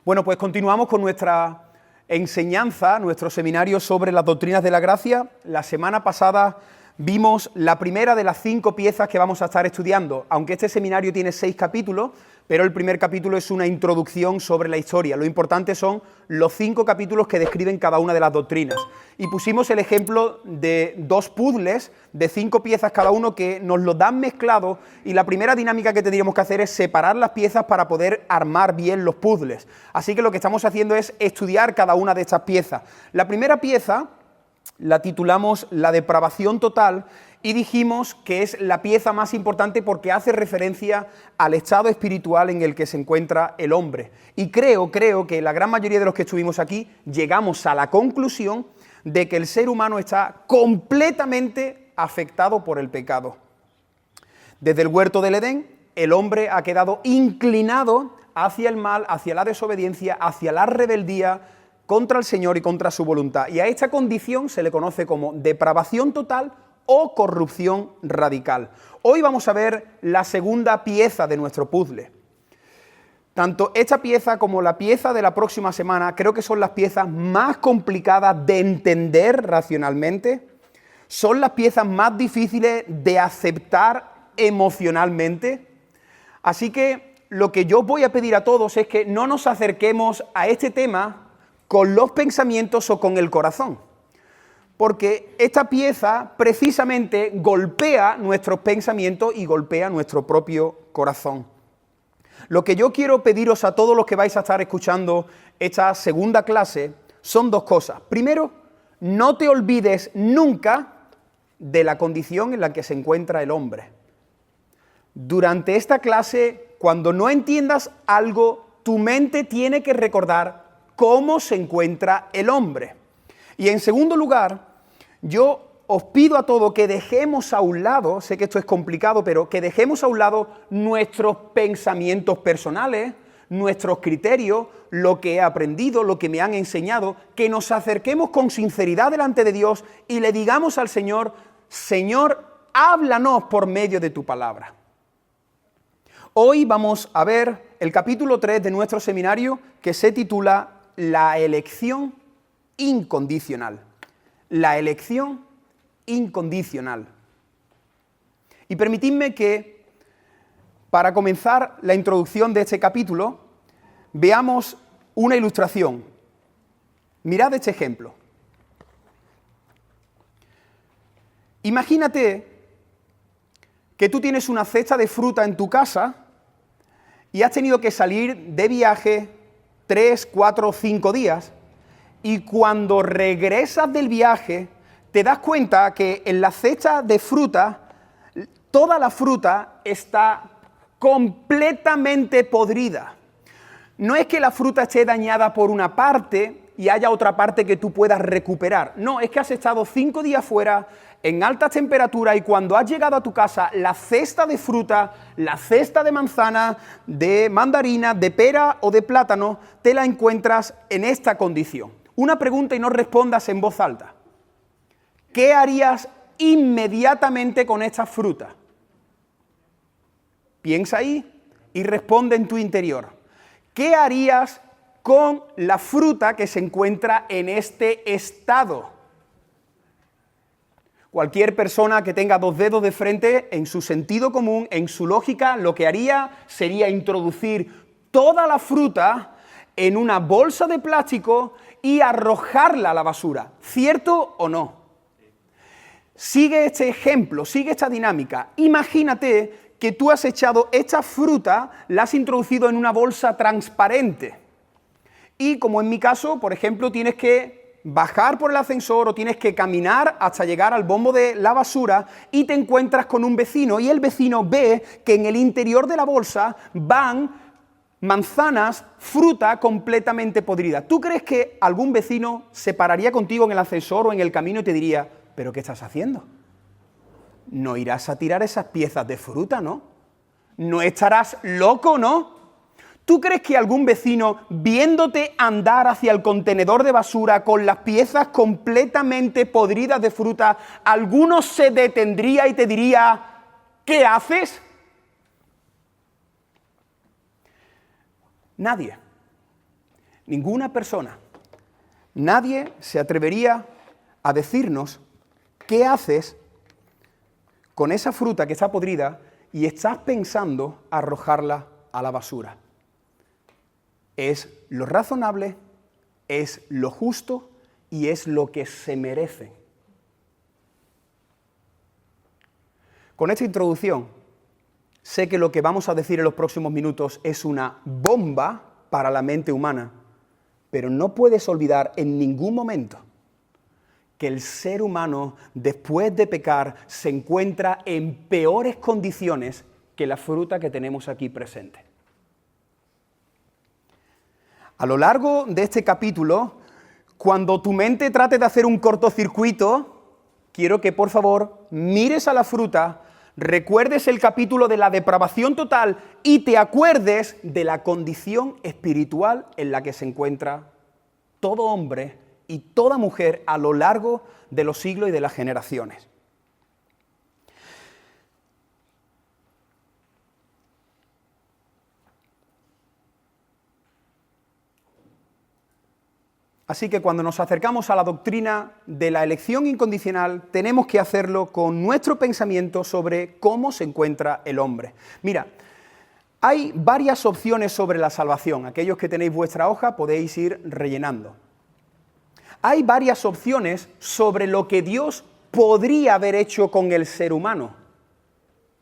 Bueno, pues continuamos con nuestra enseñanza, nuestro seminario sobre las doctrinas de la gracia. La semana pasada vimos la primera de las 5 piezas que vamos a estar estudiando, aunque este seminario tiene 6 capítulos, pero el primer capítulo es una introducción sobre la historia. Lo importante son los 5 capítulos que describen cada una de las doctrinas. Y pusimos el ejemplo de 2 puzzles de 5 piezas cada uno que nos los dan mezclados, y la primera dinámica que tendríamos que hacer es separar las piezas para poder armar bien los puzzles. Así que lo que estamos haciendo es estudiar cada una de estas piezas. La primera pieza la titulamos La depravación total y dijimos que es la pieza más importante porque hace referencia al estado espiritual en el que se encuentra el hombre. Y creo que la gran mayoría de los que estuvimos aquí llegamos a la conclusión de que el ser humano está completamente afectado por el pecado. Desde el huerto del Edén, el hombre ha quedado inclinado hacia el mal, hacia la desobediencia, hacia la rebeldía contra el Señor y contra su voluntad. Y a esta condición se le conoce como depravación total o corrupción radical. Hoy vamos a ver la segunda pieza de nuestro puzzle. Tanto esta pieza como la pieza de la próxima semana creo que son las piezas más complicadas de entender racionalmente, son las piezas más difíciles de aceptar emocionalmente. Así que lo que yo voy a pedir a todos es que no nos acerquemos a este tema con los pensamientos o con el corazón, porque esta pieza precisamente golpea nuestros pensamientos y golpea nuestro propio corazón. Lo que yo quiero pediros a todos los que vais a estar escuchando esta segunda clase son 2 cosas. Primero, no te olvides nunca de la condición en la que se encuentra el hombre. Durante esta clase, cuando no entiendas algo, tu mente tiene que recordar cómo se encuentra el hombre. Y en segundo lugar, yo os pido a todos que dejemos a un lado, sé que esto es complicado, pero que dejemos a un lado nuestros pensamientos personales, nuestros criterios, lo que he aprendido, lo que me han enseñado, que nos acerquemos con sinceridad delante de Dios y le digamos al Señor: Señor, háblanos por medio de tu palabra. Hoy vamos a ver el capítulo 3 de nuestro seminario, que se titula La elección incondicional. La elección incondicional. Y permitidme que, para comenzar la introducción de este capítulo, veamos una ilustración. Mirad este ejemplo. Imagínate que tú tienes una cesta de fruta en tu casa y has tenido que salir de viaje 3, 4 o 5 días, y cuando regresas del viaje te das cuenta que en la cesta de fruta toda la fruta está completamente podrida. No es que la fruta esté dañada por una parte y haya otra parte que tú puedas recuperar. No, es que has estado 5 días fuera en altas temperaturas y cuando has llegado a tu casa, la cesta de fruta, la cesta de manzana, de mandarina, de pera o de plátano, te la encuentras en esta condición. Una pregunta y no respondas en voz alta. ¿Qué harías inmediatamente con esta fruta? Piensa ahí y responde en tu interior. ¿Qué harías con la fruta que se encuentra en este estado? Cualquier persona que tenga 2 dedos de frente, en su sentido común, en su lógica, lo que haría sería introducir toda la fruta en una bolsa de plástico y arrojarla a la basura. ¿Cierto o no? Sigue este ejemplo, sigue esta dinámica. Imagínate que tú has echado esta fruta, la has introducido en una bolsa transparente. Y como en mi caso, por ejemplo, tienes que bajar por el ascensor o tienes que caminar hasta llegar al bombo de la basura y te encuentras con un vecino y el vecino ve que en el interior de la bolsa van manzanas, fruta completamente podrida. ¿Tú crees que algún vecino se pararía contigo en el ascensor o en el camino y te diría: ¿pero qué estás haciendo? No irás a tirar esas piezas de fruta, ¿no? No estarás loco, ¿no? ¿Tú crees que algún vecino, viéndote andar hacia el contenedor de basura con las piezas completamente podridas de fruta, alguno se detendría y te diría: ¿qué haces? Nadie. Ninguna persona, nadie se atrevería a decirnos qué haces con esa fruta que está podrida y estás pensando arrojarla a la basura. Es lo razonable, es lo justo y es lo que se merece. Con esta introducción, sé que lo que vamos a decir en los próximos minutos es una bomba para la mente humana, pero no puedes olvidar en ningún momento que el ser humano, después de pecar, se encuentra en peores condiciones que la fruta que tenemos aquí presente. A lo largo de este capítulo, cuando tu mente trate de hacer un cortocircuito, quiero que por favor mires a la fruta, recuerdes el capítulo de la depravación total y te acuerdes de la condición espiritual en la que se encuentra todo hombre y toda mujer a lo largo de los siglos y de las generaciones. Así que cuando nos acercamos a la doctrina de la elección incondicional, tenemos que hacerlo con nuestro pensamiento sobre cómo se encuentra el hombre. Mira, hay varias opciones sobre la salvación. Aquellos que tenéis vuestra hoja podéis ir rellenando. Hay varias opciones sobre lo que Dios podría haber hecho con el ser humano.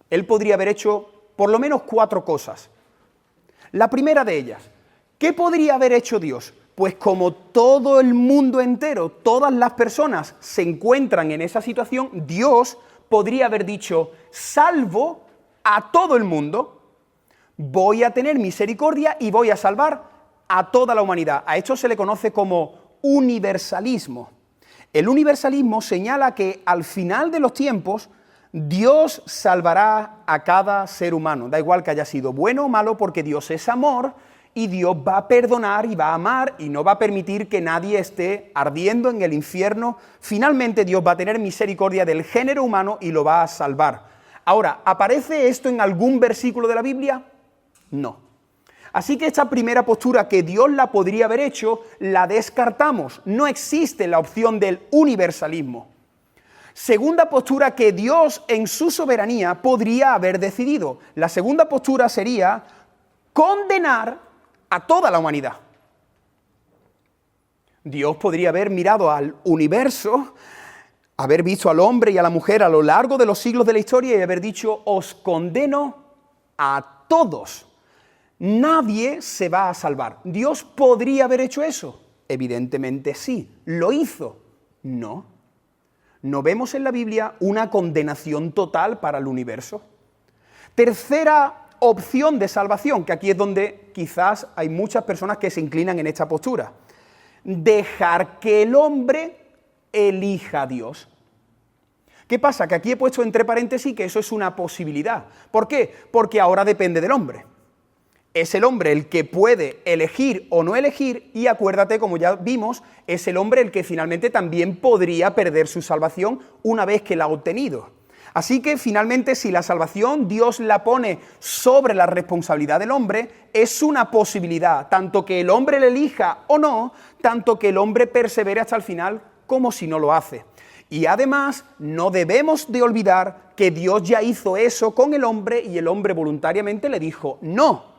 Él podría haber hecho por lo menos 4 cosas. La primera de ellas, ¿qué podría haber hecho Dios? Pues como todo el mundo entero, todas las personas se encuentran en esa situación, Dios podría haber dicho, salvo a todo el mundo, voy a tener misericordia y voy a salvar a toda la humanidad. A esto se le conoce como universalismo. El universalismo señala que al final de los tiempos, Dios salvará a cada ser humano. Da igual que haya sido bueno o malo, porque Dios es amor, y Dios va a perdonar y va a amar y no va a permitir que nadie esté ardiendo en el infierno. Finalmente Dios va a tener misericordia del género humano y lo va a salvar. Ahora, ¿aparece esto en algún versículo de la Biblia? No. Así que esta primera postura que Dios la podría haber hecho, la descartamos. No existe la opción del universalismo. Segunda postura que Dios en su soberanía podría haber decidido. La segunda postura sería condenar a toda la humanidad. Dios podría haber mirado al universo, haber visto al hombre y a la mujer a lo largo de los siglos de la historia y haber dicho, os condeno a todos. Nadie se va a salvar. ¿Dios podría haber hecho eso? Evidentemente sí. ¿Lo hizo? No. No vemos en la Biblia una condenación total para el universo. Tercera opción de salvación, que aquí es donde quizás hay muchas personas que se inclinan en esta postura. Dejar que el hombre elija a Dios. ¿Qué pasa? Que aquí he puesto entre paréntesis que eso es una posibilidad. ¿Por qué? Porque ahora depende del hombre. Es el hombre el que puede elegir o no elegir y acuérdate, como ya vimos, es el hombre el que finalmente también podría perder su salvación una vez que la ha obtenido. Así que finalmente si la salvación Dios la pone sobre la responsabilidad del hombre, es una posibilidad, tanto que el hombre le elija o no, tanto que el hombre persevere hasta el final como si no lo hace. Y además no debemos de olvidar que Dios ya hizo eso con el hombre y el hombre voluntariamente le dijo no.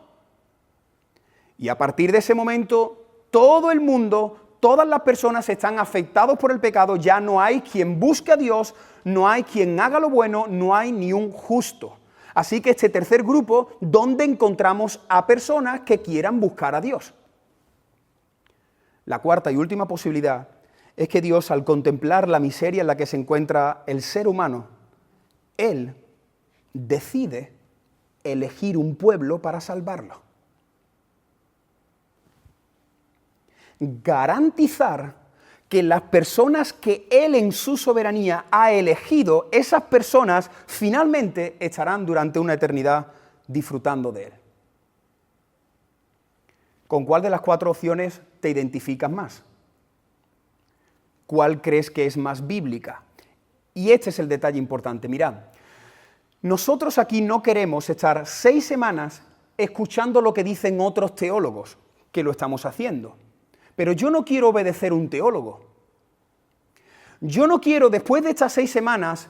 Y a partir de ese momento todo el mundo, todas las personas están afectados por el pecado, ya no hay quien busque a Dios, no hay quien haga lo bueno, no hay ni un justo. Así que este tercer grupo, ¿dónde encontramos a personas que quieran buscar a Dios? La cuarta y última posibilidad es que Dios, al contemplar la miseria en la que se encuentra el ser humano, Él decide elegir un pueblo para salvarlo. Garantizar que las personas que Él en su soberanía ha elegido, esas personas finalmente estarán durante una eternidad disfrutando de Él. ¿Con cuál de las 4 opciones te identificas más? ¿Cuál crees que es más bíblica? Y este es el detalle importante. Mirad, nosotros aquí no queremos estar 6 semanas escuchando lo que dicen otros teólogos, que lo estamos haciendo. Pero yo no quiero obedecer un teólogo. Yo no quiero, después de estas 6 semanas,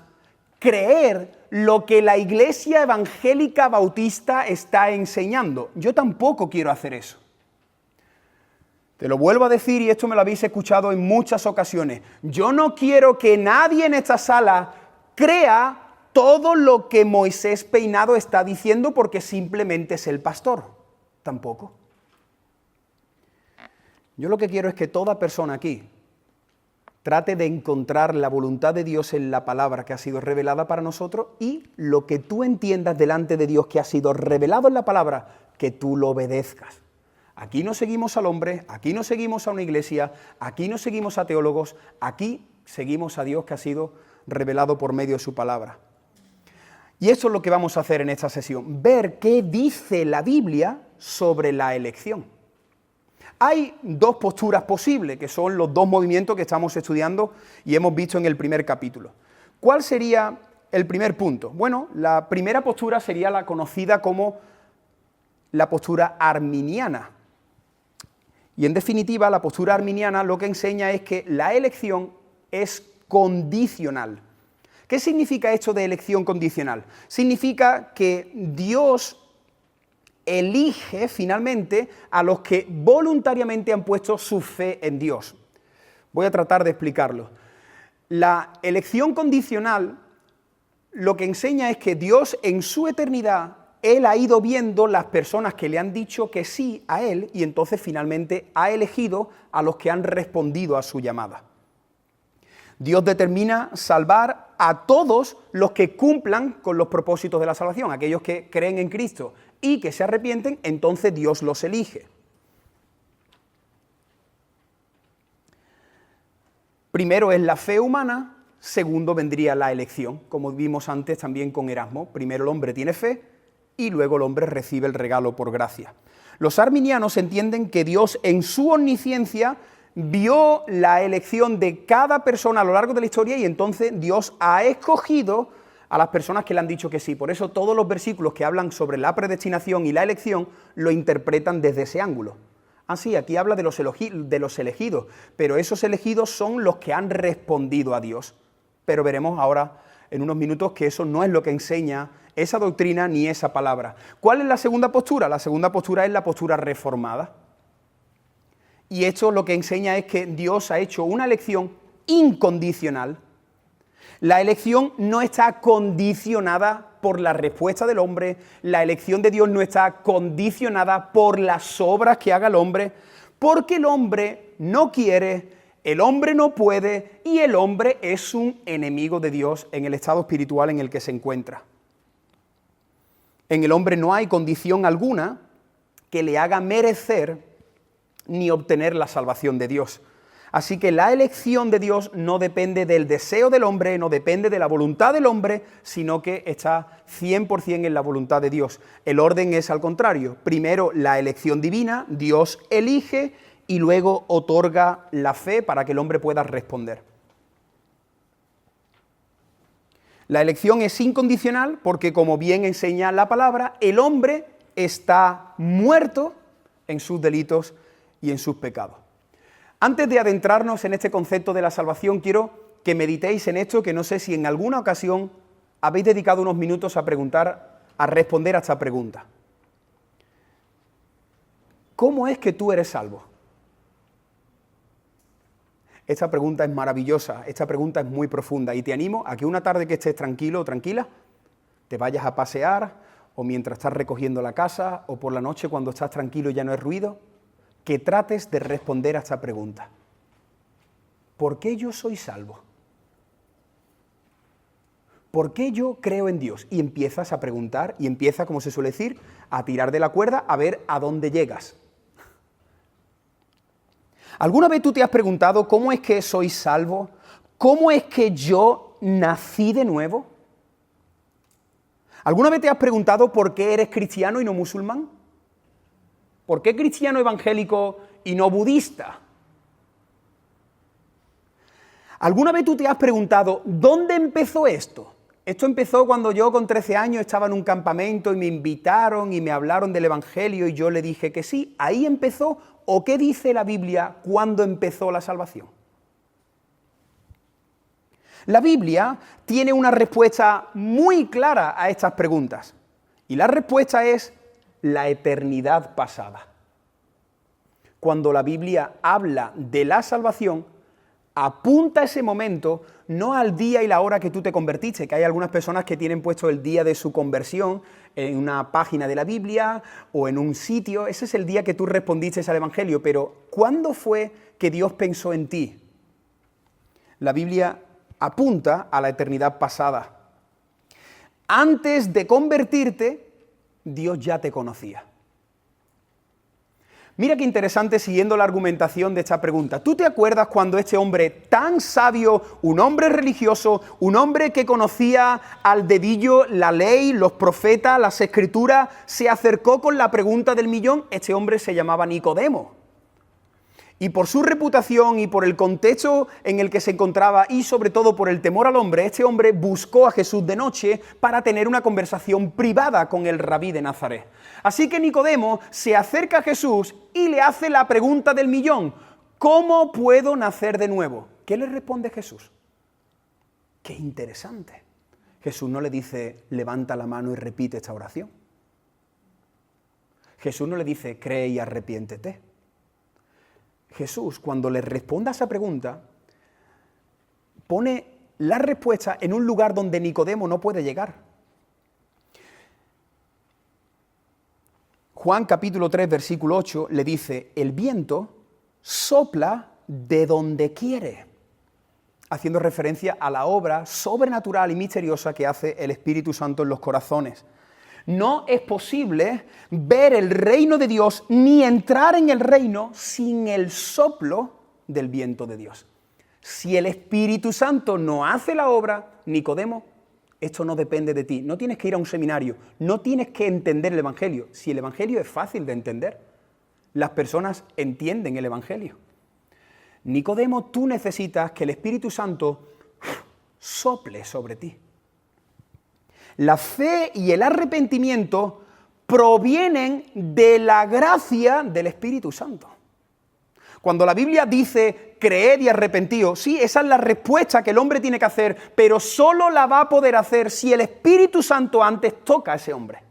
creer lo que la Iglesia Evangélica Bautista está enseñando. Yo tampoco quiero hacer eso. Te lo vuelvo a decir, y esto me lo habéis escuchado en muchas ocasiones. Yo no quiero que nadie en esta sala crea todo lo que Moisés Peinado está diciendo porque simplemente es el pastor. Tampoco. Yo lo que quiero es que toda persona aquí trate de encontrar la voluntad de Dios en la palabra que ha sido revelada para nosotros y lo que tú entiendas delante de Dios que ha sido revelado en la palabra, que tú lo obedezcas. Aquí no seguimos al hombre, aquí no seguimos a una iglesia, aquí no seguimos a teólogos, aquí seguimos a Dios que ha sido revelado por medio de su palabra. Y eso es lo que vamos a hacer en esta sesión, ver qué dice la Biblia sobre la elección. Hay 2 posturas posibles, que son los 2 movimientos que estamos estudiando y hemos visto en el primer capítulo. ¿Cuál sería el primer punto? Bueno, la primera postura sería la conocida como la postura arminiana. Y en definitiva, la postura arminiana lo que enseña es que la elección es condicional. ¿Qué significa esto de elección condicional? Significa que Dios elige finalmente a los que voluntariamente han puesto su fe en Dios. Voy a tratar de explicarlo. La elección condicional lo que enseña es que Dios en su eternidad, Él ha ido viendo las personas que le han dicho que sí a Él y entonces finalmente ha elegido a los que han respondido a su llamada. Dios determina salvar a todos los que cumplan con los propósitos de la salvación, aquellos que creen en Cristo y que se arrepienten, entonces Dios los elige. Primero es la fe humana, segundo vendría la elección, como vimos antes también con Erasmo. Primero el hombre tiene fe y luego el hombre recibe el regalo por gracia. Los arminianos entienden que Dios en su omnisciencia vio la elección de cada persona a lo largo de la historia y entonces Dios ha escogido a las personas que le han dicho que sí. Por eso todos los versículos que hablan sobre la predestinación y la elección lo interpretan desde ese ángulo. Ah, sí, aquí habla de los elegidos, pero esos elegidos son los que han respondido a Dios. Pero veremos ahora en unos minutos que eso no es lo que enseña esa doctrina ni esa palabra. ¿Cuál es la segunda postura? La segunda postura es la postura reformada. Y esto lo que enseña es que Dios ha hecho una elección incondicional. La elección no está condicionada por la respuesta del hombre, la elección de Dios no está condicionada por las obras que haga el hombre, porque el hombre no quiere, el hombre no puede y el hombre es un enemigo de Dios en el estado espiritual en el que se encuentra. En el hombre no hay condición alguna que le haga merecer ni obtener la salvación de Dios. Así que la elección de Dios no depende del deseo del hombre, no depende de la voluntad del hombre, sino que está 100% en la voluntad de Dios. El orden es al contrario. Primero la elección divina, Dios elige y luego otorga la fe para que el hombre pueda responder. La elección es incondicional porque, como bien enseña la palabra, el hombre está muerto en sus delitos y en sus pecados. Antes de adentrarnos en este concepto de la salvación, quiero que meditéis en esto, que no sé si en alguna ocasión habéis dedicado unos minutos a responder a esta pregunta. ¿Cómo es que tú eres salvo? Esta pregunta es maravillosa, esta pregunta es muy profunda y te animo a que una tarde que estés tranquilo o tranquila, te vayas a pasear o mientras estás recogiendo la casa o por la noche cuando estás tranquilo y ya no hay ruido, que trates de responder a esta pregunta. ¿Por qué yo soy salvo? ¿Por qué yo creo en Dios? Y empiezas a preguntar y empieza, como se suele decir, a tirar de la cuerda a ver a dónde llegas. ¿Alguna vez tú te has preguntado cómo es que soy salvo? ¿Cómo es que yo nací de nuevo? ¿Alguna vez te has preguntado por qué eres cristiano y no musulmán? ¿Por qué cristiano evangélico y no budista? ¿Alguna vez tú te has preguntado dónde empezó esto? Esto empezó cuando yo con 13 años estaba en un campamento y me invitaron y me hablaron del Evangelio y yo le dije que sí. ¿Ahí empezó? ¿O qué dice la Biblia cuando empezó la salvación? La Biblia tiene una respuesta muy clara a estas preguntas. Y la respuesta es la eternidad pasada. Cuando la Biblia habla de la salvación, apunta ese momento no al día y la hora que tú te convertiste, que hay algunas personas que tienen puesto el día de su conversión en una página de la Biblia o en un sitio. Ese es el día que tú respondiste al Evangelio, pero ¿cuándo fue que Dios pensó en ti? La Biblia apunta a la eternidad pasada. Antes de convertirte, Dios ya te conocía. Mira qué interesante siguiendo la argumentación de esta pregunta. ¿Tú te acuerdas cuando este hombre tan sabio, un hombre religioso, un hombre que conocía al dedillo la ley, los profetas, las escrituras, se acercó con la pregunta del millón? Este hombre se llamaba Nicodemo. Y por su reputación y por el contexto en el que se encontraba y sobre todo por el temor al hombre, este hombre buscó a Jesús de noche para tener una conversación privada con el rabí de Nazaret. Así que Nicodemo se acerca a Jesús y le hace la pregunta del millón: ¿cómo puedo nacer de nuevo? ¿Qué le responde Jesús? Qué interesante. Jesús no le dice, levanta la mano y repite esta oración. Jesús no le dice, cree y arrepiéntete. Jesús, cuando le responda a esa pregunta, pone la respuesta en un lugar donde Nicodemo no puede llegar. Juan capítulo 3, versículo 8, le dice, el viento sopla de donde quiere, haciendo referencia a la obra sobrenatural y misteriosa que hace el Espíritu Santo en los corazones. No es posible ver el reino de Dios ni entrar en el reino sin el soplo del viento de Dios. Si el Espíritu Santo no hace la obra, Nicodemo, esto no depende de ti. No tienes que ir a un seminario, no tienes que entender el Evangelio. Si el Evangelio es fácil de entender, las personas entienden el Evangelio. Nicodemo, tú necesitas que el Espíritu Santo sople sobre ti. La fe y el arrepentimiento provienen de la gracia del Espíritu Santo. Cuando la Biblia dice, creed y arrepentíos, sí, esa es la respuesta que el hombre tiene que hacer, pero solo la va a poder hacer si el Espíritu Santo antes toca a ese hombre.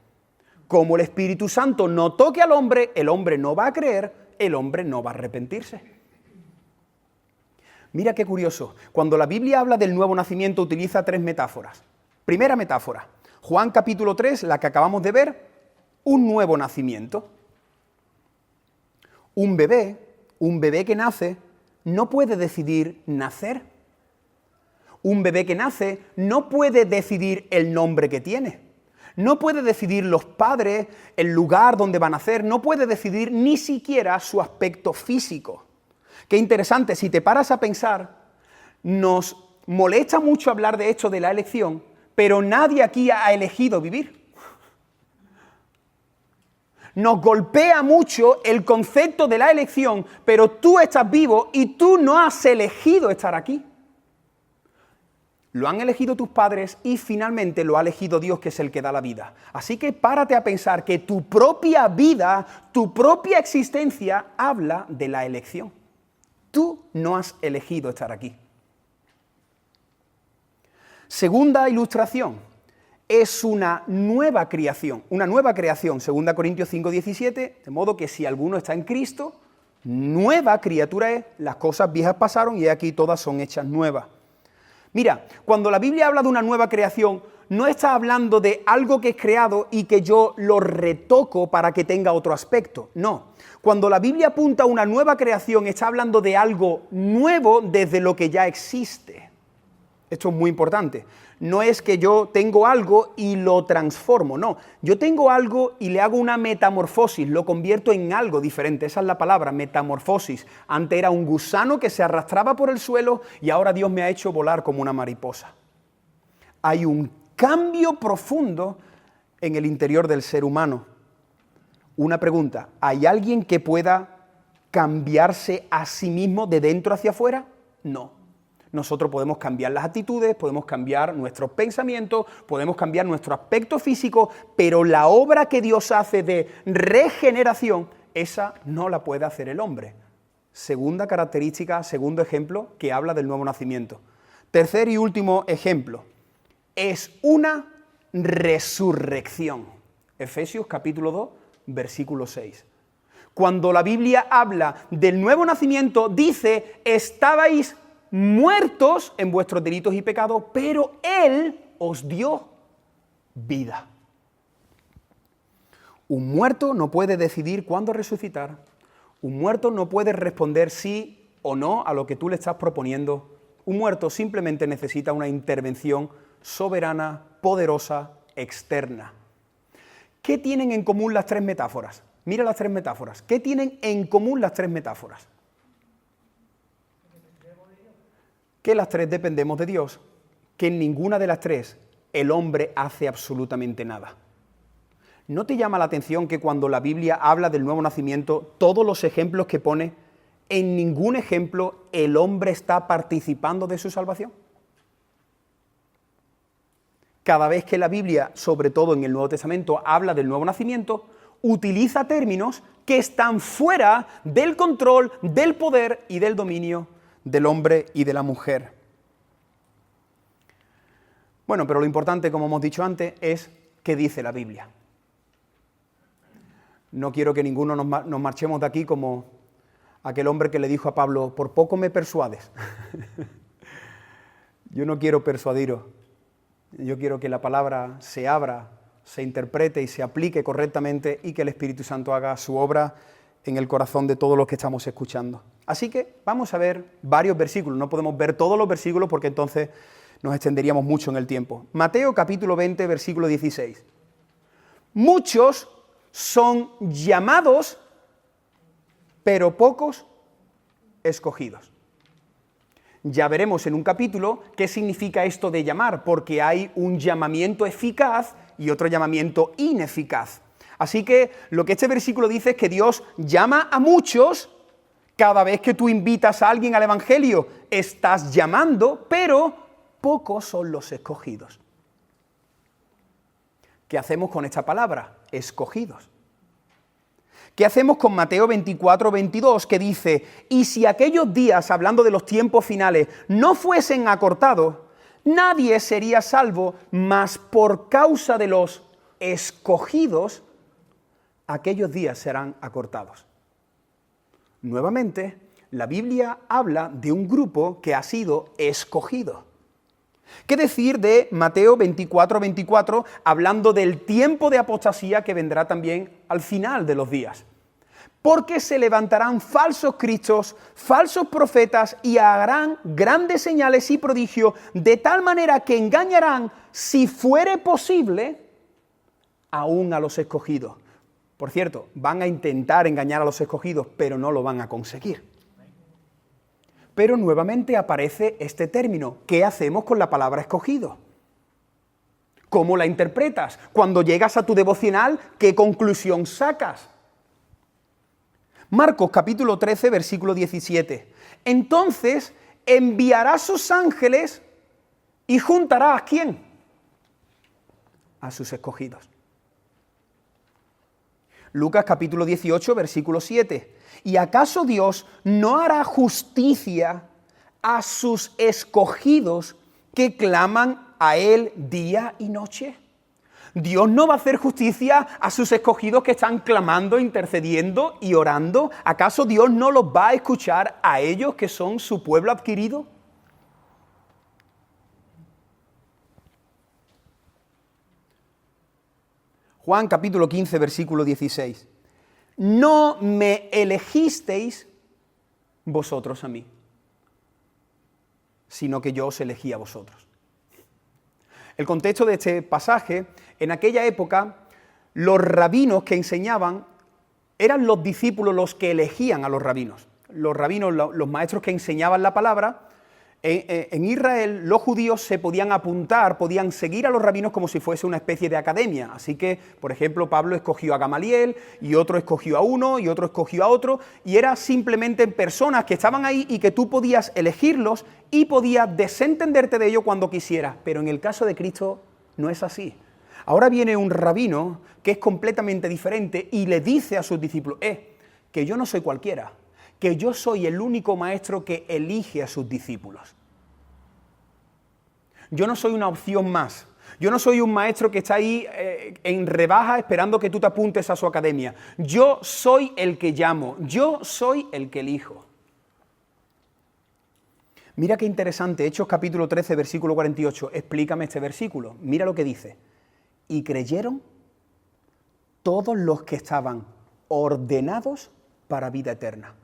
Como el Espíritu Santo no toque al hombre, el hombre no va a creer, el hombre no va a arrepentirse. Mira qué curioso, cuando la Biblia habla del nuevo nacimiento utiliza 3 metáforas. Primera metáfora, Juan capítulo 3, la que acabamos de ver, un nuevo nacimiento. Un bebé que nace, no puede decidir nacer. Un bebé que nace no puede decidir el nombre que tiene. No puede decidir los padres, el lugar donde va a nacer, no puede decidir ni siquiera su aspecto físico. Qué interesante, si te paras a pensar, nos molesta mucho hablar de esto de la elección, pero nadie aquí ha elegido vivir. Nos golpea mucho el concepto de la elección, pero tú estás vivo y tú no has elegido estar aquí. Lo han elegido tus padres y finalmente lo ha elegido Dios, que es el que da la vida. Así que párate a pensar que tu propia vida, tu propia existencia habla de la elección. Tú no has elegido estar aquí. Segunda ilustración, es una nueva creación, 2 Corintios 5:17, de modo que si alguno está en Cristo, nueva criatura es, las cosas viejas pasaron y aquí todas son hechas nuevas. Mira, cuando la Biblia habla de una nueva creación, no está hablando de algo que es creado y que yo lo retoco para que tenga otro aspecto, no. Cuando la Biblia apunta a una nueva creación, está hablando de algo nuevo desde lo que ya existe. Esto es muy importante. No es que yo tengo algo y lo transformo, no. Yo tengo algo y le hago una metamorfosis, lo convierto en algo diferente. Esa es la palabra, metamorfosis. Antes era un gusano que se arrastraba por el suelo y ahora Dios me ha hecho volar como una mariposa. Hay un cambio profundo en el interior del ser humano. Una pregunta, ¿hay alguien que pueda cambiarse a sí mismo de dentro hacia afuera? No. nosotros podemos cambiar las actitudes, podemos cambiar nuestros pensamientos, podemos cambiar nuestro aspecto físico, pero la obra que Dios hace de regeneración, esa no la puede hacer el hombre. Segunda característica, segundo ejemplo, que habla del nuevo nacimiento. Tercer y último ejemplo, es una resurrección. Efesios capítulo 2, versículo 6. Cuando la Biblia habla del nuevo nacimiento, dice, estabais muertos en vuestros delitos y pecados, pero Él os dio vida. Un muerto no puede decidir cuándo resucitar. Un muerto no puede responder sí o no a lo que tú le estás proponiendo. Un muerto simplemente necesita una intervención soberana, poderosa, externa. ¿Qué tienen en común las tres metáforas? Mira las tres metáforas. ¿Qué tienen en común las tres metáforas? Que las tres dependemos de Dios, que en ninguna de las tres el hombre hace absolutamente nada. ¿No te llama la atención que cuando la Biblia habla del nuevo nacimiento, todos los ejemplos que pone, en ningún ejemplo el hombre está participando de su salvación? Cada vez que la Biblia, sobre todo en el Nuevo Testamento, habla del nuevo nacimiento, utiliza términos que están fuera del control, del poder y del dominio del hombre y de la mujer. Bueno, pero lo importante, como hemos dicho antes, es qué dice la Biblia. No quiero que ninguno nos marchemos de aquí como aquel hombre que le dijo a Pablo, por poco me persuades. Yo no quiero persuadiros. Yo quiero que la palabra se abra, se interprete y se aplique correctamente y que el Espíritu Santo haga su obra en el corazón de todos los que estamos escuchando. Así que vamos a ver varios versículos. No podemos ver todos los versículos porque entonces nos extenderíamos mucho en el tiempo. Mateo capítulo 20, versículo 16. Muchos son llamados, pero pocos escogidos. Ya veremos en un capítulo qué significa esto de llamar, porque hay un llamamiento eficaz y otro llamamiento ineficaz. Así que lo que este versículo dice es que Dios llama a muchos. Cada vez que tú invitas a alguien al Evangelio, estás llamando, pero pocos son los escogidos. ¿Qué hacemos con esta palabra? Escogidos. ¿Qué hacemos con Mateo 24, 22, que dice, y si aquellos días, hablando de los tiempos finales, no fuesen acortados, nadie sería salvo, mas por causa de los escogidos, aquellos días serán acortados? Nuevamente, la Biblia habla de un grupo que ha sido escogido. ¿Qué decir de Mateo 24, 24, hablando del tiempo de apostasía que vendrá también al final de los días? Porque se levantarán falsos cristos, falsos profetas y harán grandes señales y prodigios, de tal manera que engañarán, si fuere posible, aún a los escogidos. Por cierto, van a intentar engañar a los escogidos, pero no lo van a conseguir. Pero nuevamente aparece este término. ¿Qué hacemos con la palabra escogido? ¿Cómo la interpretas? Cuando llegas a tu devocional, ¿qué conclusión sacas? Marcos capítulo 13, versículo 17. Entonces enviará sus ángeles y juntará ¿a quién? A sus escogidos. Lucas capítulo 18, versículo 7. ¿Y acaso Dios no hará justicia a sus escogidos que claman a Él día y noche? ¿Dios no va a hacer justicia a sus escogidos que están clamando, intercediendo y orando? ¿Acaso Dios no los va a escuchar a ellos que son su pueblo adquirido? Juan capítulo 15, versículo 16. No me elegisteis vosotros a mí, sino que yo os elegí a vosotros. El contexto de este pasaje, en aquella época, los rabinos que enseñaban eran los discípulos los que elegían a los rabinos. Los rabinos, los maestros que enseñaban la palabra, En Israel los judíos se podían apuntar, podían seguir a los rabinos como si fuese una especie de academia. Así que, por ejemplo, Pablo escogió a Gamaliel, y otro escogió a uno, y otro escogió a otro, y era simplemente personas que estaban ahí y que tú podías elegirlos y podías desentenderte de ellos cuando quisieras. Pero en el caso de Cristo no es así. Ahora viene un rabino que es completamente diferente y le dice a sus discípulos, que yo no soy cualquiera, que yo soy el único maestro que elige a sus discípulos. Yo no soy una opción más. Yo no soy un maestro que está ahí en rebaja esperando que tú te apuntes a su academia. Yo soy el que llamo, yo soy el que elijo. Mira qué interesante, Hechos capítulo 13, versículo 48. Explícame este versículo. Mira lo que dice. Y creyeron todos los que estaban ordenados para vida eterna.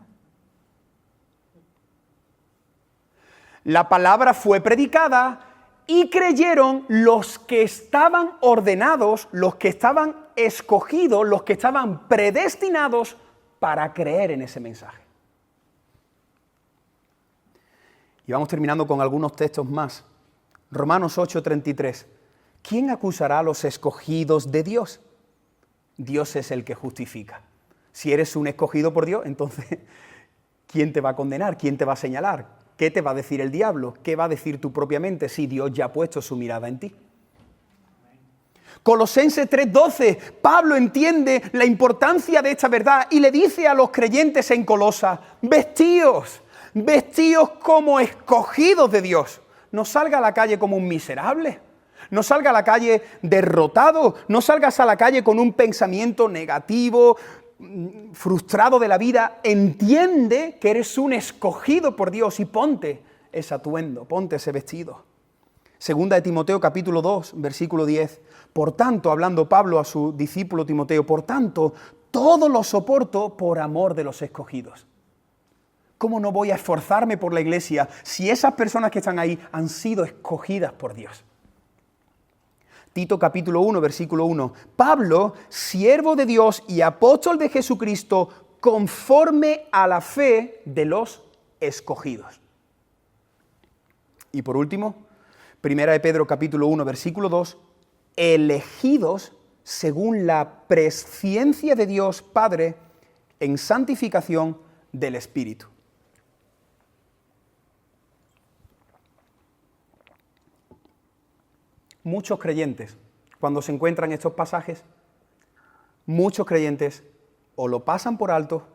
La palabra fue predicada y creyeron los que estaban ordenados, los que estaban escogidos, los que estaban predestinados para creer en ese mensaje. Y vamos terminando con algunos textos más. Romanos 8:33. ¿Quién acusará a los escogidos de Dios? Dios es el que justifica. Si eres un escogido por Dios, entonces, ¿quién te va a condenar? ¿Quién te va a señalar? ¿Qué te va a decir el diablo? ¿Qué va a decir tu propia mente si Dios ya ha puesto su mirada en ti? Colosenses 3:12, Pablo entiende la importancia de esta verdad y le dice a los creyentes en Colosa, vestíos como escogidos de Dios. No salga a la calle como un miserable, no salga a la calle derrotado, no salgas a la calle con un pensamiento negativo, frustrado de la vida. Entiende que eres un escogido por Dios y ponte ese atuendo, ponte ese vestido. Segunda de Timoteo capítulo 2, versículo 10. Por tanto, hablando Pablo a su discípulo Timoteo, por tanto, todo lo soporto por amor de los escogidos. ¿Cómo no voy a esforzarme por la iglesia si esas personas que están ahí han sido escogidas por Dios? Tito capítulo 1, versículo 1. Pablo, siervo de Dios y apóstol de Jesucristo, conforme a la fe de los escogidos. Y por último, Primera de Pedro capítulo 1, versículo 2. Elegidos según la presciencia de Dios Padre en santificación del Espíritu. Muchos creyentes, cuando se encuentran estos pasajes, muchos creyentes o lo pasan por alto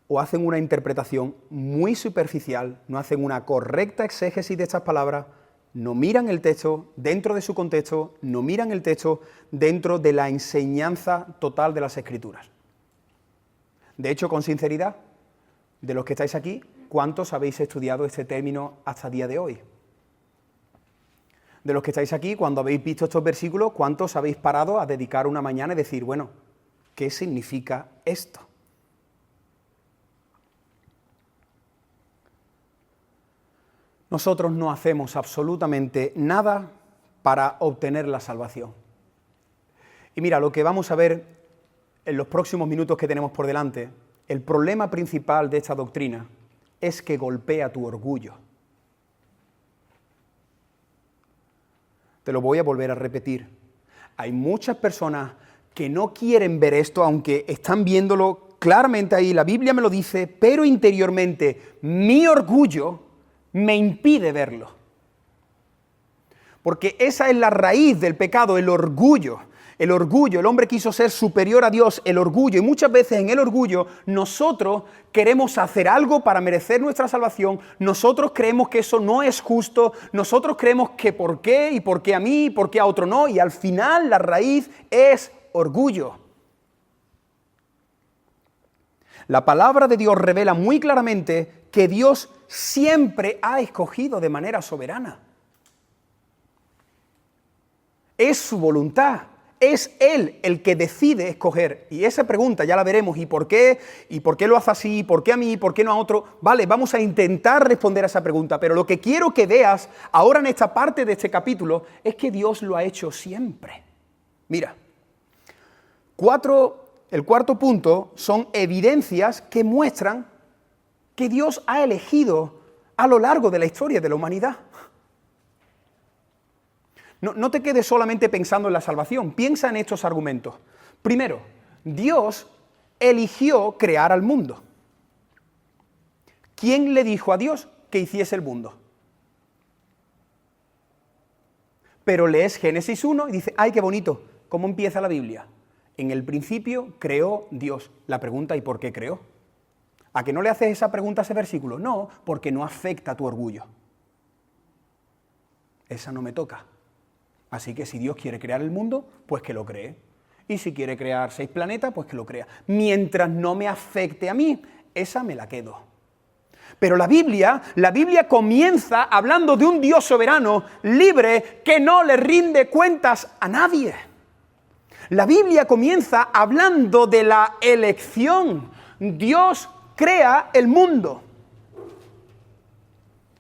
o hacen una interpretación muy superficial, no hacen una correcta exégesis de estas palabras, no miran el texto dentro de su contexto, no miran el texto dentro de la enseñanza total de las Escrituras. De hecho, con sinceridad, de los que estáis aquí, ¿cuántos habéis estudiado este término hasta el día de hoy? De los que estáis aquí, cuando habéis visto estos versículos, ¿cuántos habéis parado a dedicar una mañana y decir, bueno, ¿qué significa esto? Nosotros no hacemos absolutamente nada para obtener la salvación. Y mira, lo que vamos a ver en los próximos minutos que tenemos por delante, el problema principal de esta doctrina es que golpea tu orgullo. Te lo voy a volver a repetir. Hay muchas personas que no quieren ver esto, aunque están viéndolo claramente ahí. La Biblia me lo dice, pero interiormente mi orgullo me impide verlo. Porque esa es la raíz del pecado, el orgullo. El orgullo, el hombre quiso ser superior a Dios, el orgullo. Y muchas veces en el orgullo nosotros queremos hacer algo para merecer nuestra salvación. Nosotros creemos que eso no es justo. Nosotros creemos que por qué, y por qué a mí, y por qué a otro no. Y al final la raíz es orgullo. La palabra de Dios revela muy claramente que Dios siempre ha escogido de manera soberana. Es su voluntad. Es Él el que decide escoger. Y esa pregunta ya la veremos. ¿Y por qué? ¿Y por qué lo hace así? ¿Por qué a mí? ¿Por qué no a otro? Vale, vamos a intentar responder a esa pregunta. Pero lo que quiero que veas ahora en esta parte de este capítulo es que Dios lo ha hecho siempre. Mira, el cuarto punto son evidencias que muestran que Dios ha elegido a lo largo de la historia de la humanidad. No te quedes solamente pensando en la salvación, piensa en estos argumentos. Primero, Dios eligió crear al mundo. ¿Quién le dijo a Dios que hiciese el mundo? Pero lees Génesis 1 y dice, ¡ay, qué bonito! ¿Cómo empieza la Biblia? En el principio creó Dios. La pregunta, ¿y por qué creó? ¿A que no le haces esa pregunta a ese versículo? No, porque no afecta a tu orgullo. Esa no me toca. Así que si Dios quiere crear el mundo, pues que lo cree. Y si quiere crear 6 planetas, pues que lo crea. Mientras no me afecte a mí, esa me la quedo. Pero la Biblia comienza hablando de un Dios soberano, libre, que no le rinde cuentas a nadie. La Biblia comienza hablando de la elección. Dios crea el mundo.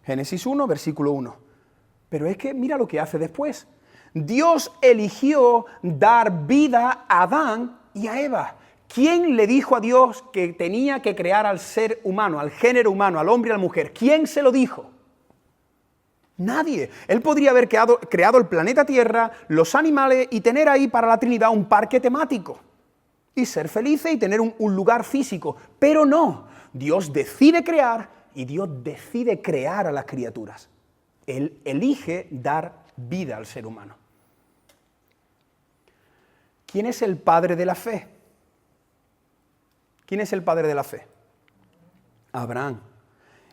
Génesis 1, versículo 1. Pero es que mira lo que hace después. Dios eligió dar vida a Adán y a Eva. ¿Quién le dijo a Dios que tenía que crear al ser humano, al género humano, al hombre y a la mujer? ¿Quién se lo dijo? Nadie. Él podría haber creado el planeta Tierra, los animales y tener ahí para la Trinidad un parque temático. Y ser felices y tener un lugar físico. Pero no. Dios decide crear y Dios decide crear a las criaturas. Él elige dar vida al ser humano. ¿Quién es el padre de la fe? ¿Quién es el padre de la fe? Abraham.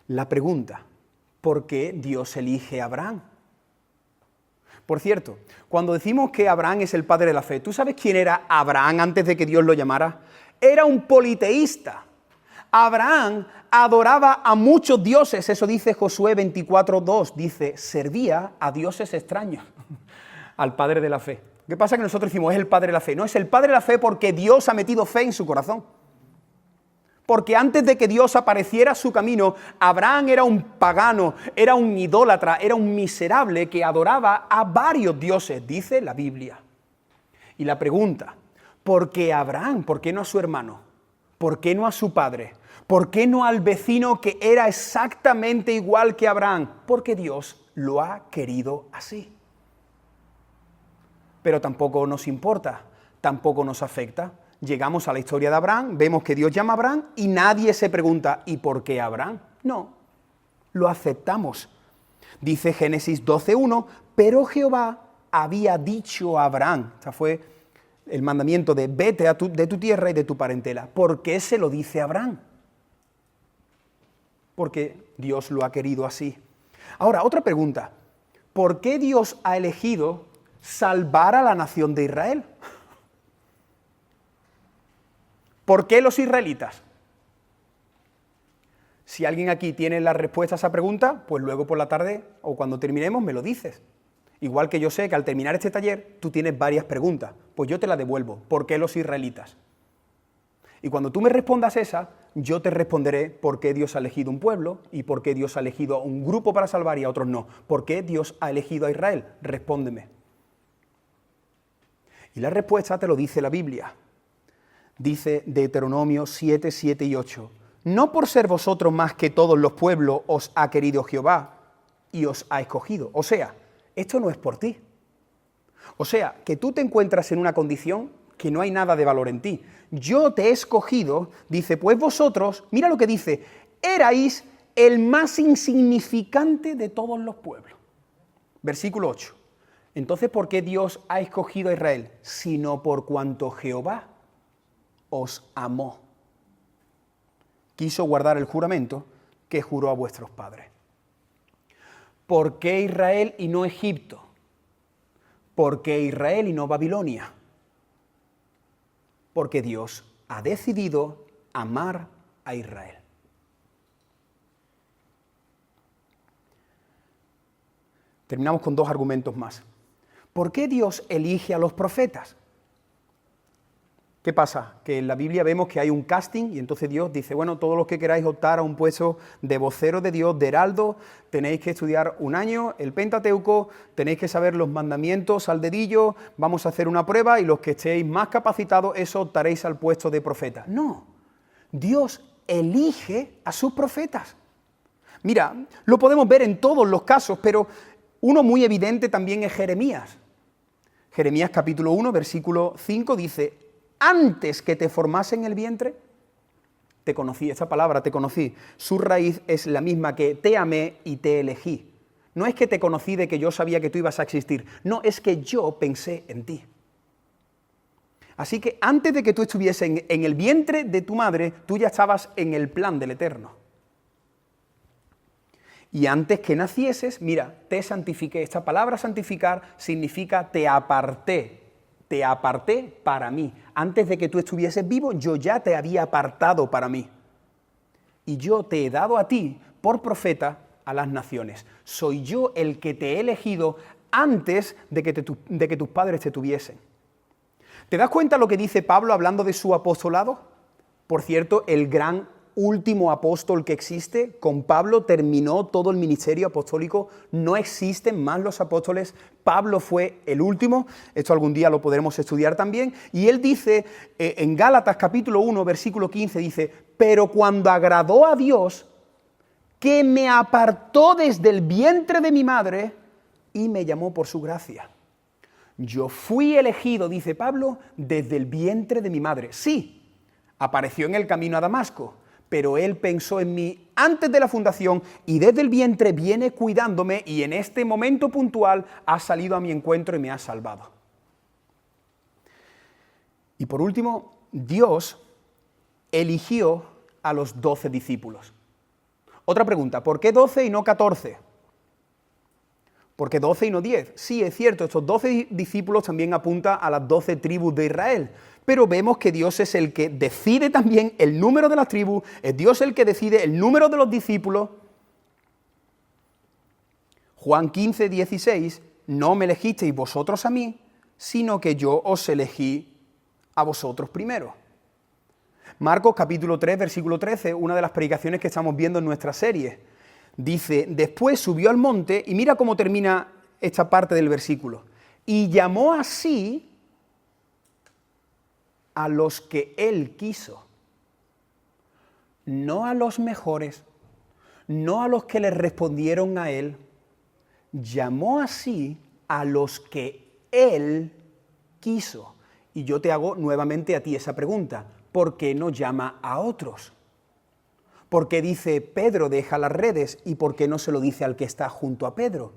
La pregunta, ¿por qué Dios elige a Abraham? Por cierto, cuando decimos que Abraham es el padre de la fe, ¿tú sabes quién era Abraham antes de que Dios lo llamara? Era un politeísta. Abraham adoraba a muchos dioses, eso dice Josué 24:2, dice, servía a dioses extraños, al padre de la fe. ¿Qué pasa? Que nosotros decimos, es el padre de la fe. No, es el padre de la fe porque Dios ha metido fe en su corazón. Porque antes de que Dios apareciera a su camino, Abraham era un pagano, era un idólatra, era un miserable que adoraba a varios dioses, dice la Biblia. Y la pregunta, ¿por qué Abraham? ¿Por qué no a su hermano? ¿Por qué no a su padre? ¿Por qué no al vecino que era exactamente igual que Abraham? Porque Dios lo ha querido así. Pero tampoco nos importa, tampoco nos afecta. Llegamos a la historia de Abraham, vemos que Dios llama a Abraham y nadie se pregunta, ¿y por qué Abraham? No, lo aceptamos. Dice Génesis 12:1, pero Jehová había dicho a Abraham, o sea, fue el mandamiento de vete de tu tierra y de tu parentela. ¿Por qué se lo dice a Abraham? Porque Dios lo ha querido así. Ahora, otra pregunta, ¿por qué Dios ha elegido salvar a la nación de Israel? ¿Por qué los israelitas? Si alguien aquí tiene la respuesta a esa pregunta, pues luego por la tarde o cuando terminemos me lo dices. Igual que yo sé que al terminar este taller tú tienes varias preguntas, pues yo te las devuelvo. ¿Por qué los israelitas? Y cuando tú me respondas esa, yo te responderé por qué Dios ha elegido un pueblo y por qué Dios ha elegido a un grupo para salvar y a otros no. ¿Por qué Dios ha elegido a Israel? Respóndeme. Y la respuesta te lo dice la Biblia. Dice Deuteronomio 7, 7 y 8. No por ser vosotros más que todos los pueblos os ha querido Jehová y os ha escogido. O sea, esto no es por ti. O sea, que tú te encuentras en una condición que no hay nada de valor en ti. Yo te he escogido, dice, pues vosotros, mira lo que dice, erais el más insignificante de todos los pueblos. Versículo 8. Entonces, ¿por qué Dios ha escogido a Israel? Sino por cuanto Jehová os amó. Quiso guardar el juramento que juró a vuestros padres. ¿Por qué Israel y no Egipto? ¿Por qué Israel y no Babilonia? Porque Dios ha decidido amar a Israel. Terminamos con 2 argumentos más. ¿Por qué Dios elige a los profetas? ¿Qué pasa? Que en la Biblia vemos que hay un casting y entonces Dios dice, bueno, todos los que queráis optar a un puesto de vocero de Dios, de heraldo, tenéis que estudiar 1 año el Pentateuco, tenéis que saber los mandamientos al dedillo, vamos a hacer una prueba y los que estéis más capacitados, eso optaréis al puesto de profeta. No, Dios elige a sus profetas. Mira, lo podemos ver en todos los casos, pero uno muy evidente también es Jeremías. Jeremías capítulo 1, versículo 5 dice, antes que te formase en el vientre, te conocí. Esta palabra, te conocí, su raíz es la misma que te amé y te elegí. No es que te conocí de que yo sabía que tú ibas a existir, no, es que yo pensé en ti. Así que antes de que tú estuvieses en el vientre de tu madre, tú ya estabas en el plan del Eterno. Y antes que nacieses, mira, te santifiqué. Esta palabra santificar significa te aparté para mí. Antes de que tú estuvieses vivo, yo ya te había apartado para mí. Y yo te he dado a ti por profeta a las naciones. Soy yo el que te he elegido antes de que tus padres te tuviesen. ¿Te das cuenta lo que dice Pablo hablando de su apostolado? Por cierto, el gran último apóstol que existe, con Pablo terminó todo el ministerio apostólico, no existen más los apóstoles, Pablo fue el último, esto algún día lo podremos estudiar también, y él dice en Gálatas capítulo 1, versículo 15, dice, pero cuando agradó a Dios, que me apartó desde el vientre de mi madre y me llamó por su gracia. Yo fui elegido, dice Pablo, desde el vientre de mi madre. Sí, apareció en el camino a Damasco, pero Él pensó en mí antes de la fundación y desde el vientre viene cuidándome y en este momento puntual ha salido a mi encuentro y me ha salvado. Y por último, Dios eligió a los 12 discípulos. Otra pregunta, ¿por qué 12 y no 14? ¿Por qué 12 y no 10? Sí, es cierto, estos 12 discípulos también apuntan a las 12 tribus de Israel, pero vemos que Dios es el que decide también el número de las tribus, es Dios el que decide el número de los discípulos. Juan 15, 16, no me elegisteis vosotros a mí, sino que yo os elegí a vosotros primero. Marcos capítulo 3, versículo 13, una de las predicaciones que estamos viendo en nuestra serie, dice, después subió al monte, y mira cómo termina esta parte del versículo, y llamó así a los que él quiso, no a los mejores, no a los que le respondieron a él, llamó así a los que él quiso. Y yo te hago nuevamente a ti esa pregunta, ¿por qué no llama a otros? ¿Por qué dice Pedro deja las redes y por qué no se lo dice al que está junto a Pedro?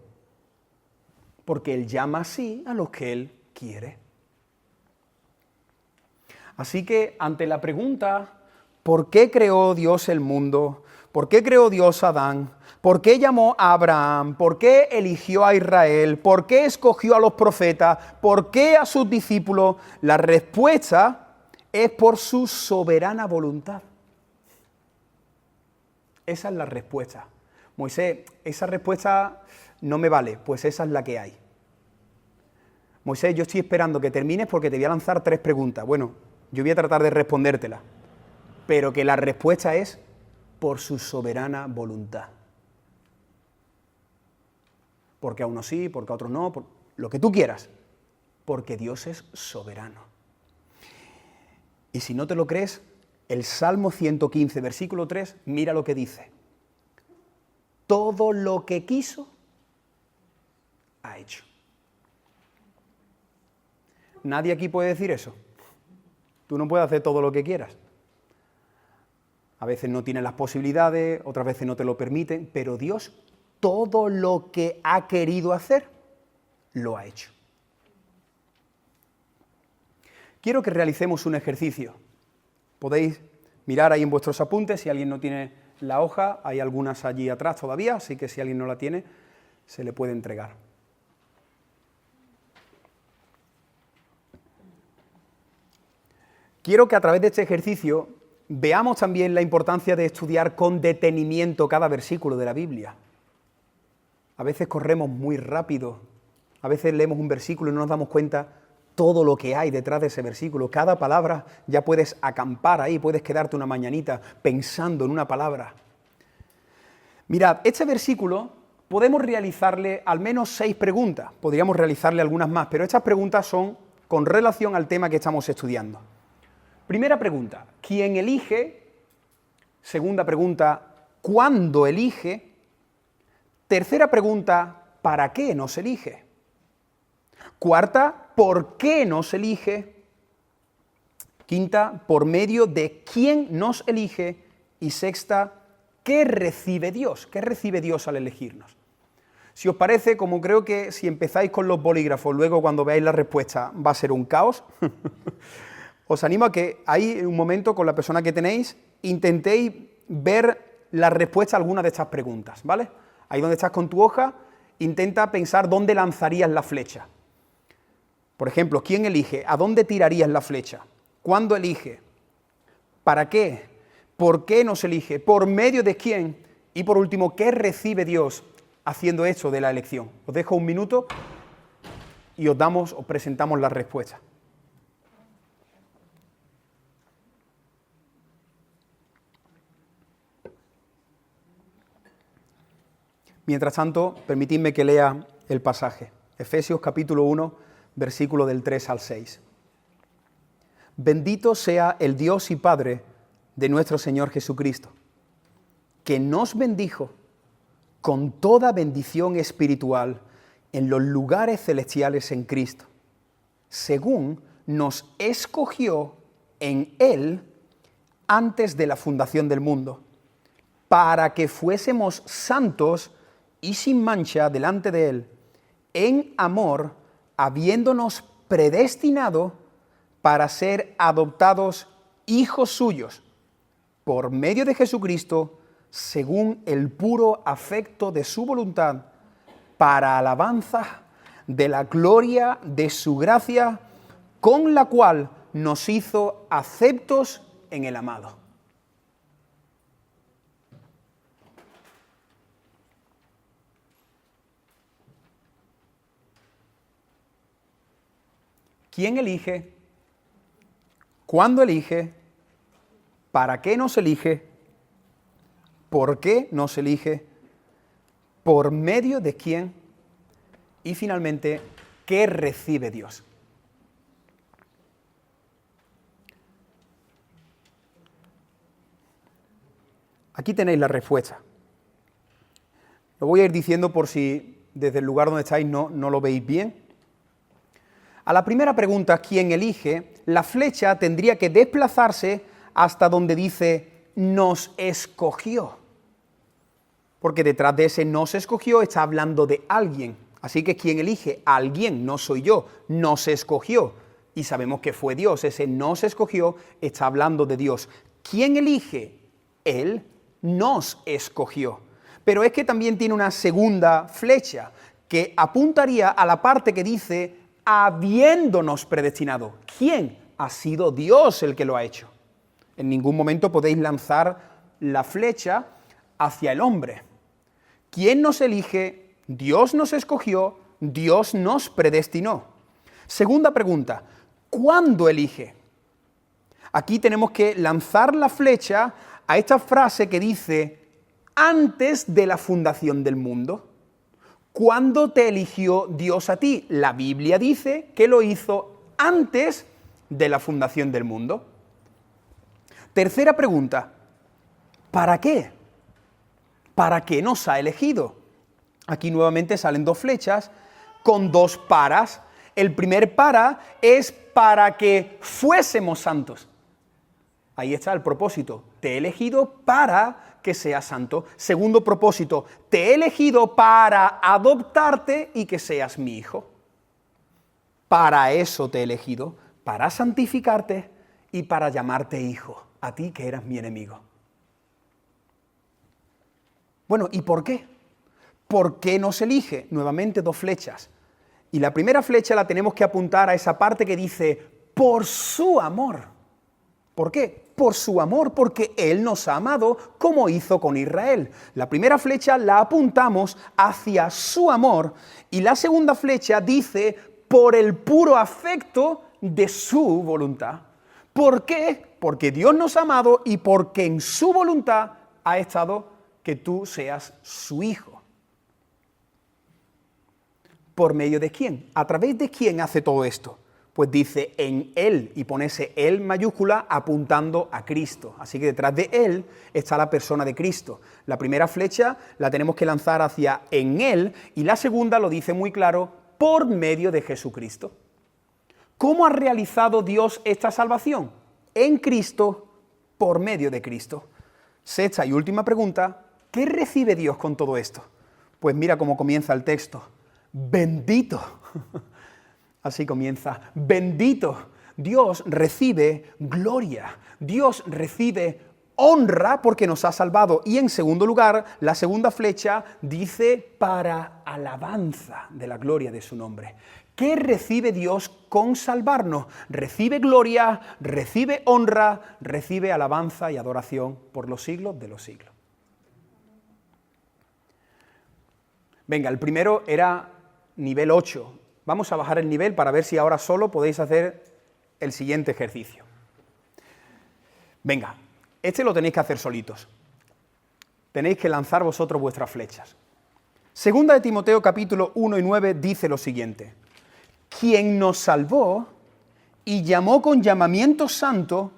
Porque él llama así a los que él quiere. Así que ante la pregunta, ¿por qué creó Dios el mundo? ¿Por qué creó Dios a Adán? ¿Por qué llamó a Abraham? ¿Por qué eligió a Israel? ¿Por qué escogió a los profetas? ¿Por qué a sus discípulos? La respuesta es por su soberana voluntad. Esa es la respuesta. Moisés, esa respuesta no me vale, pues esa es la que hay. Moisés, yo estoy esperando que termines porque te voy a lanzar 3 preguntas. Bueno, yo voy a tratar de respondértelas, pero que la respuesta es por su soberana voluntad. Porque a unos sí, porque a otros no, por lo que tú quieras, porque Dios es soberano. Y si no te lo crees, el Salmo 115, versículo 3, mira lo que dice. Todo lo que quiso, ha hecho. Nadie aquí puede decir eso. Tú no puedes hacer todo lo que quieras. A veces no tienes las posibilidades, otras veces no te lo permiten, pero Dios todo lo que ha querido hacer, lo ha hecho. Quiero que realicemos un ejercicio. Podéis mirar ahí en vuestros apuntes, si alguien no tiene la hoja, hay algunas allí atrás todavía, así que si alguien no la tiene, se le puede entregar. Quiero que a través de este ejercicio veamos también la importancia de estudiar con detenimiento cada versículo de la Biblia. A veces corremos muy rápido, a veces leemos un versículo y no nos damos cuenta todo lo que hay detrás de ese versículo. Cada palabra ya puedes acampar ahí, puedes quedarte una mañanita pensando en una palabra. Mirad, este versículo podemos realizarle al menos 6 preguntas, podríamos realizarle algunas más, pero estas preguntas son con relación al tema que estamos estudiando. Primera pregunta, ¿quién elige? Segunda pregunta, ¿cuándo elige? Tercera pregunta, ¿para qué nos elige? Cuarta, ¿por qué nos elige? Quinta, ¿por medio de quién nos elige? Y sexta, ¿qué recibe Dios? ¿Qué recibe Dios al elegirnos? Si os parece, como creo que si empezáis con los bolígrafos, luego cuando veáis la respuesta va a ser un caos, os animo a que ahí un momento con la persona que tenéis intentéis ver la respuesta a alguna de estas preguntas, ¿vale? Ahí donde estás con tu hoja, intenta pensar dónde lanzarías la flecha. Por ejemplo, ¿quién elige? ¿A dónde tirarías la flecha? ¿Cuándo elige? ¿Para qué? ¿Por qué nos elige? ¿Por medio de quién? Y por último, ¿qué recibe Dios haciendo eso de la elección? Os dejo un minuto y os presentamos la respuesta. Mientras tanto, permitidme que lea el pasaje. Efesios capítulo 1, versículo del 3 al 6. Bendito sea el Dios y Padre de nuestro Señor Jesucristo, que nos bendijo con toda bendición espiritual en los lugares celestiales en Cristo, según nos escogió en Él antes de la fundación del mundo, para que fuésemos santos y sin mancha delante de Él, en amor, habiéndonos predestinado para ser adoptados hijos suyos, por medio de Jesucristo, según el puro afecto de su voluntad, para alabanza de la gloria de su gracia, con la cual nos hizo aceptos en el amado. ¿Quién elige? ¿Cuándo elige? ¿Para qué nos elige? ¿Por qué nos elige? ¿Por medio de quién? Y finalmente, ¿qué recibe Dios? Aquí tenéis la respuesta. Lo voy a ir diciendo por si desde el lugar donde estáis no lo veis bien. A la primera pregunta, ¿quién elige?, la flecha tendría que desplazarse hasta donde dice nos escogió. Porque detrás de ese nos escogió está hablando de alguien. Así que quien elige a alguien, no soy yo, nos escogió. Y sabemos que fue Dios, ese nos escogió está hablando de Dios. ¿Quién elige? Él nos escogió. Pero es que también tiene una segunda flecha que apuntaría a la parte que dice habiéndonos predestinado. ¿Quién? Ha sido Dios el que lo ha hecho. En ningún momento podéis lanzar la flecha hacia el hombre. ¿Quién nos elige? Dios nos escogió, Dios nos predestinó. Segunda pregunta, ¿cuándo elige? Aquí tenemos que lanzar la flecha a esta frase que dice antes de la fundación del mundo. ¿Cuándo te eligió Dios a ti? La Biblia dice que lo hizo antes de la fundación del mundo. Tercera pregunta, ¿para qué? ¿Para qué nos ha elegido? Aquí nuevamente salen dos flechas con dos paras. El primer para es para que fuésemos santos. Ahí está el propósito. Te he elegido para que seas santo. Segundo propósito, te he elegido para adoptarte y que seas mi hijo. Para eso te he elegido, para santificarte y para llamarte hijo, a ti que eras mi enemigo. Bueno, ¿y por qué? ¿Por qué nos elige? Nuevamente dos flechas. Y la primera flecha la tenemos que apuntar a esa parte que dice, por su amor. ¿Por qué? Por su amor, porque Él nos ha amado como hizo con Israel. La primera flecha la apuntamos hacia su amor y la segunda flecha dice por el puro afecto de su voluntad. ¿Por qué? Porque Dios nos ha amado y porque en su voluntad ha estado que tú seas su hijo. ¿Por medio de quién? ¿A través de quién hace todo esto? Pues dice en Él, y pone ese Él mayúscula apuntando a Cristo. Así que detrás de Él está la persona de Cristo. La primera flecha la tenemos que lanzar hacia en Él, y la segunda lo dice muy claro, por medio de Jesucristo. ¿Cómo ha realizado Dios esta salvación? En Cristo, por medio de Cristo. Sexta y última pregunta, ¿qué recibe Dios con todo esto? Pues mira cómo comienza el texto. Bendito. Así comienza. Bendito. Dios recibe gloria. Dios recibe honra porque nos ha salvado. Y en segundo lugar, la segunda flecha dice para alabanza de la gloria de su nombre. ¿Qué recibe Dios con salvarnos? Recibe gloria, recibe honra, recibe alabanza y adoración por los siglos de los siglos. Venga, el primero era nivel 8. Vamos a bajar el nivel para ver si ahora solo podéis hacer el siguiente ejercicio. Venga, este lo tenéis que hacer solitos. Tenéis que lanzar vosotros vuestras flechas. Segunda de Timoteo capítulo 1 y 9 dice lo siguiente. Quien nos salvó y llamó con llamamiento santo,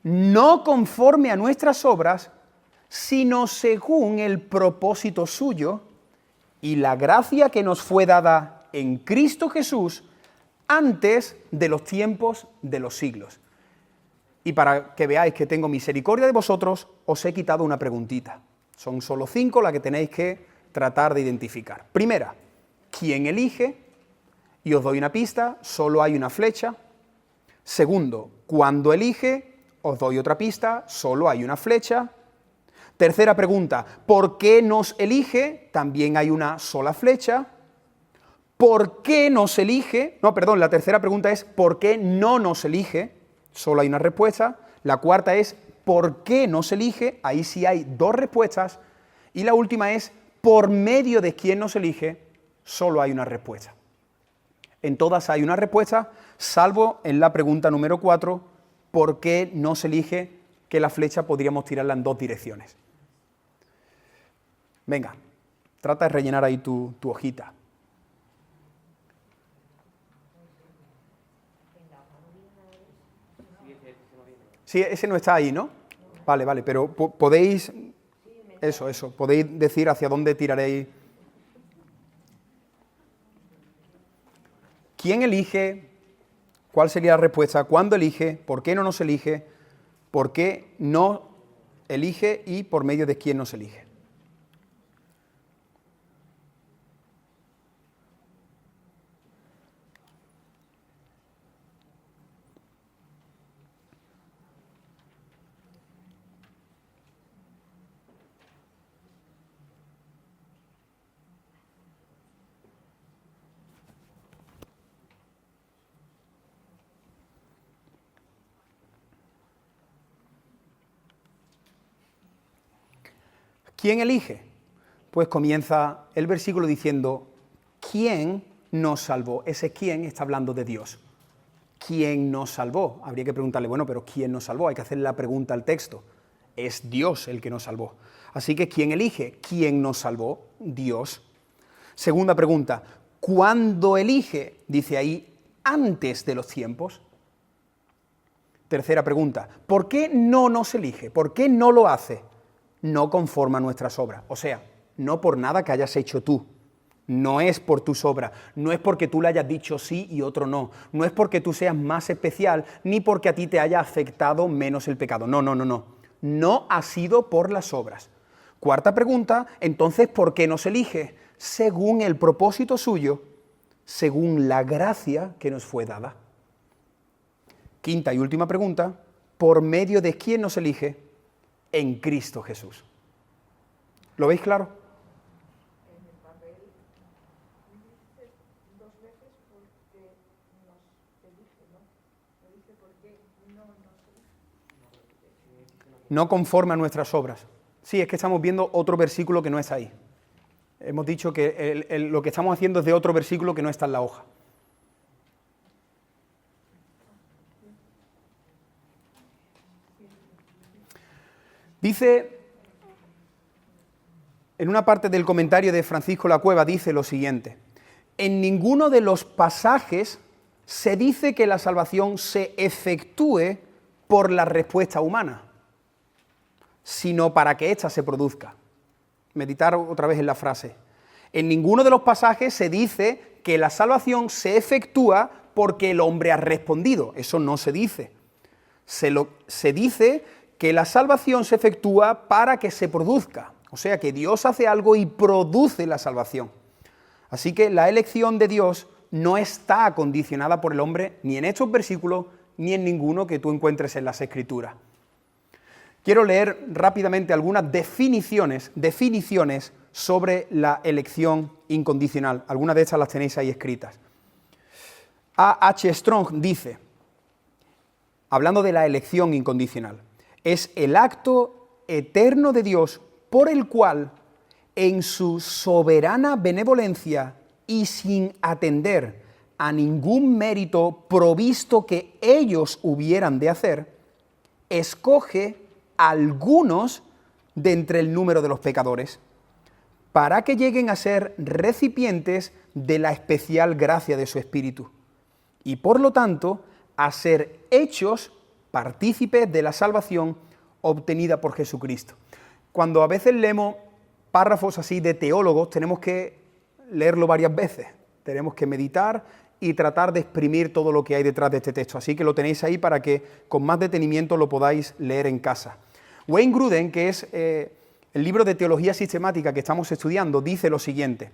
no conforme a nuestras obras, sino según el propósito suyo y la gracia que nos fue dada en Cristo Jesús antes de los tiempos de los siglos. Y para que veáis que tengo misericordia de vosotros, os he quitado una preguntita. Son solo 5 las que tenéis que tratar de identificar. Primera, ¿quién elige? Y os doy una pista, solo hay una flecha. Segundo, ¿cuándo elige? Os doy otra pista, solo hay una flecha. Tercera pregunta, ¿por qué nos elige? También hay una sola flecha. ¿Por qué nos elige? No, perdón, la tercera pregunta es ¿por qué no nos elige? Solo hay una respuesta. La cuarta es ¿por qué nos elige? Ahí sí hay 2 respuestas. Y la última es ¿por medio de quién nos elige? Solo hay una respuesta. En todas hay una respuesta, salvo en la pregunta número 4, ¿por qué no se elige? Que la flecha podríamos tirarla en 2 direcciones. Venga, trata de rellenar ahí tu hojita. Sí, ese no está ahí, ¿no? Vale, pero podéis, eso, podéis decir hacia dónde tiraréis. ¿Quién elige? ¿Cuál sería la respuesta? ¿Cuándo elige? ¿Por qué no nos elige? ¿Por qué no elige? Y por medio de quién nos elige. ¿Quién elige? Pues comienza el versículo diciendo, ¿quién nos salvó? Ese quién está hablando de Dios. ¿Quién nos salvó? Habría que preguntarle, bueno, pero ¿quién nos salvó? Hay que hacerle la pregunta al texto. Es Dios el que nos salvó. Así que ¿quién elige? ¿Quién nos salvó? Dios. Segunda pregunta, ¿cuándo elige? Dice ahí, antes de los tiempos. Tercera pregunta, ¿por qué no nos elige? ¿Por qué no lo hace? No conforme a nuestras obras. O sea, no por nada que hayas hecho tú. No es por tus obras. No es porque tú le hayas dicho sí y otro no. No es porque tú seas más especial, ni porque a ti te haya afectado menos el pecado. No. No ha sido por las obras. Cuarta pregunta, entonces, ¿por qué nos elige? Según el propósito suyo, según la gracia que nos fue dada. Quinta y última pregunta, ¿por medio de quién nos elige? En Cristo Jesús. ¿Lo veis claro? En el papel dice 2 veces porque nos elige, ¿no? No dice por qué no nos elige. No conforme a nuestras obras. Sí, es que estamos viendo otro versículo que no es ahí. Hemos dicho que lo que estamos haciendo es de otro versículo que no está en la hoja. Dice, en una parte del comentario de Francisco La Cueva, dice lo siguiente: en ninguno de los pasajes se dice que la salvación se efectúe por la respuesta humana, sino para que ésta se produzca. Meditar otra vez en la frase. En ninguno de los pasajes se dice que la salvación se efectúa porque el hombre ha respondido. Eso no se dice. Se dice que la salvación se efectúa para que se produzca. O sea, que Dios hace algo y produce la salvación. Así que la elección de Dios no está condicionada por el hombre ni en estos versículos ni en ninguno que tú encuentres en las Escrituras. Quiero leer rápidamente algunas definiciones sobre la elección incondicional. Algunas de estas las tenéis ahí escritas. A.H. Strong dice, hablando de la elección incondicional, es el acto eterno de Dios por el cual, en su soberana benevolencia y sin atender a ningún mérito provisto que ellos hubieran de hacer, escoge algunos de entre el número de los pecadores, para que lleguen a ser recipientes de la especial gracia de su Espíritu, y por lo tanto a ser hechos partícipes de la salvación obtenida por Jesucristo. Cuando a veces leemos párrafos así de teólogos, tenemos que leerlo varias veces, tenemos que meditar y tratar de exprimir todo lo que hay detrás de este texto, así que lo tenéis ahí para que con más detenimiento lo podáis leer en casa. Wayne Grudem, que es el libro de teología sistemática que estamos estudiando, dice lo siguiente: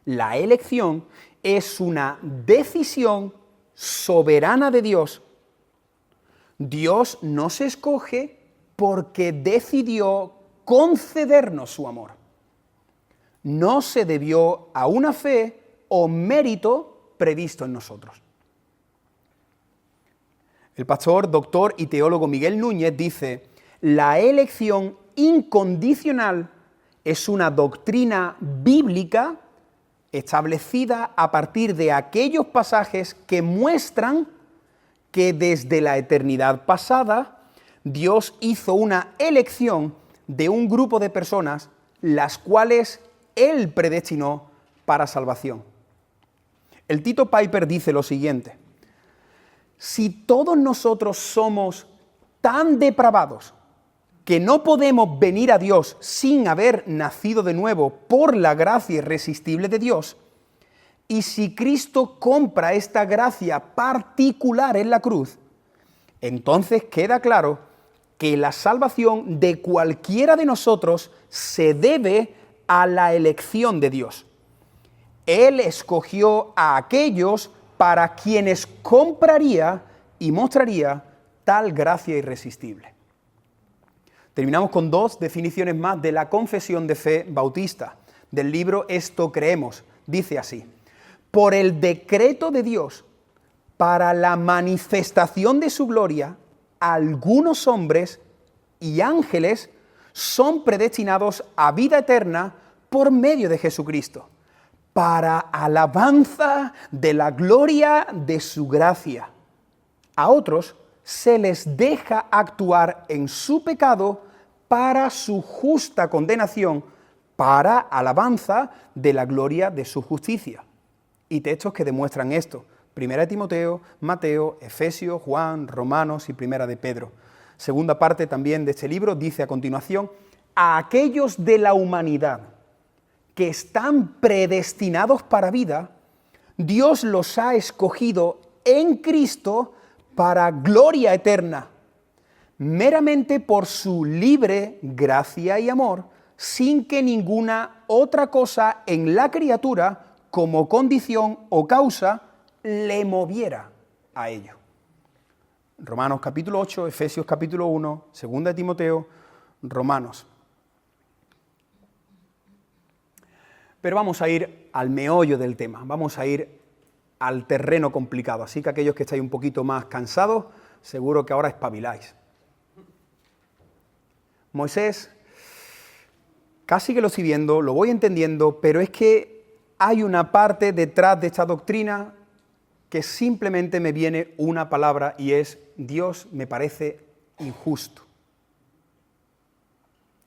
la elección es una decisión soberana de Dios. Dios nos escoge porque decidió concedernos su amor. No se debió a una fe o mérito previsto en nosotros. El pastor, doctor y teólogo Miguel Núñez dice: la elección incondicional es una doctrina bíblica establecida a partir de aquellos pasajes que muestran que desde la eternidad pasada Dios hizo una elección de un grupo de personas las cuales Él predestinó para salvación. El Tito Piper dice lo siguiente: si todos nosotros somos tan depravados que no podemos venir a Dios sin haber nacido de nuevo por la gracia irresistible de Dios, y si Cristo compra esta gracia particular en la cruz, entonces queda claro que la salvación de cualquiera de nosotros se debe a la elección de Dios. Él escogió a aquellos para quienes compraría y mostraría tal gracia irresistible. Terminamos con dos definiciones más de la confesión de fe bautista, del libro Esto creemos. Dice así: por el decreto de Dios, para la manifestación de su gloria, algunos hombres y ángeles son predestinados a vida eterna por medio de Jesucristo, para alabanza de la gloria de su gracia. A otros se les deja actuar en su pecado para su justa condenación, para alabanza de la gloria de su justicia. Y textos que demuestran esto: 1 Timoteo, Mateo, Efesios, Juan, Romanos y 1 de Pedro. Segunda parte también de este libro dice a continuación: a aquellos de la humanidad que están predestinados para vida, Dios los ha escogido en Cristo para gloria eterna, meramente por su libre gracia y amor, sin que ninguna otra cosa en la criatura, como condición o causa, le moviera a ello. Romanos capítulo 8, Efesios capítulo 1, 2 Timoteo, Romanos. Pero vamos a ir al meollo del tema, vamos a ir al terreno complicado, así que aquellos que estáis un poquito más cansados, seguro que ahora espabiláis. Moisés, casi que lo estoy viendo, lo voy entendiendo, pero es que hay una parte detrás de esta doctrina que simplemente me viene una palabra y es: Dios me parece injusto.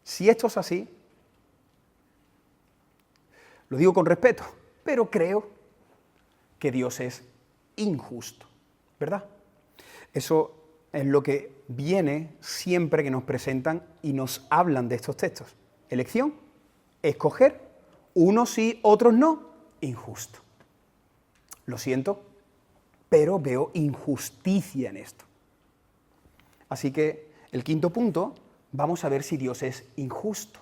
Si esto es así, lo digo con respeto, pero creo que Dios es injusto, ¿verdad? Eso es lo que viene siempre que nos presentan y nos hablan de estos textos. Elección, escoger, unos sí, otros no, injusto. Lo siento, pero veo injusticia en esto. Así que el quinto punto, vamos a ver si Dios es injusto.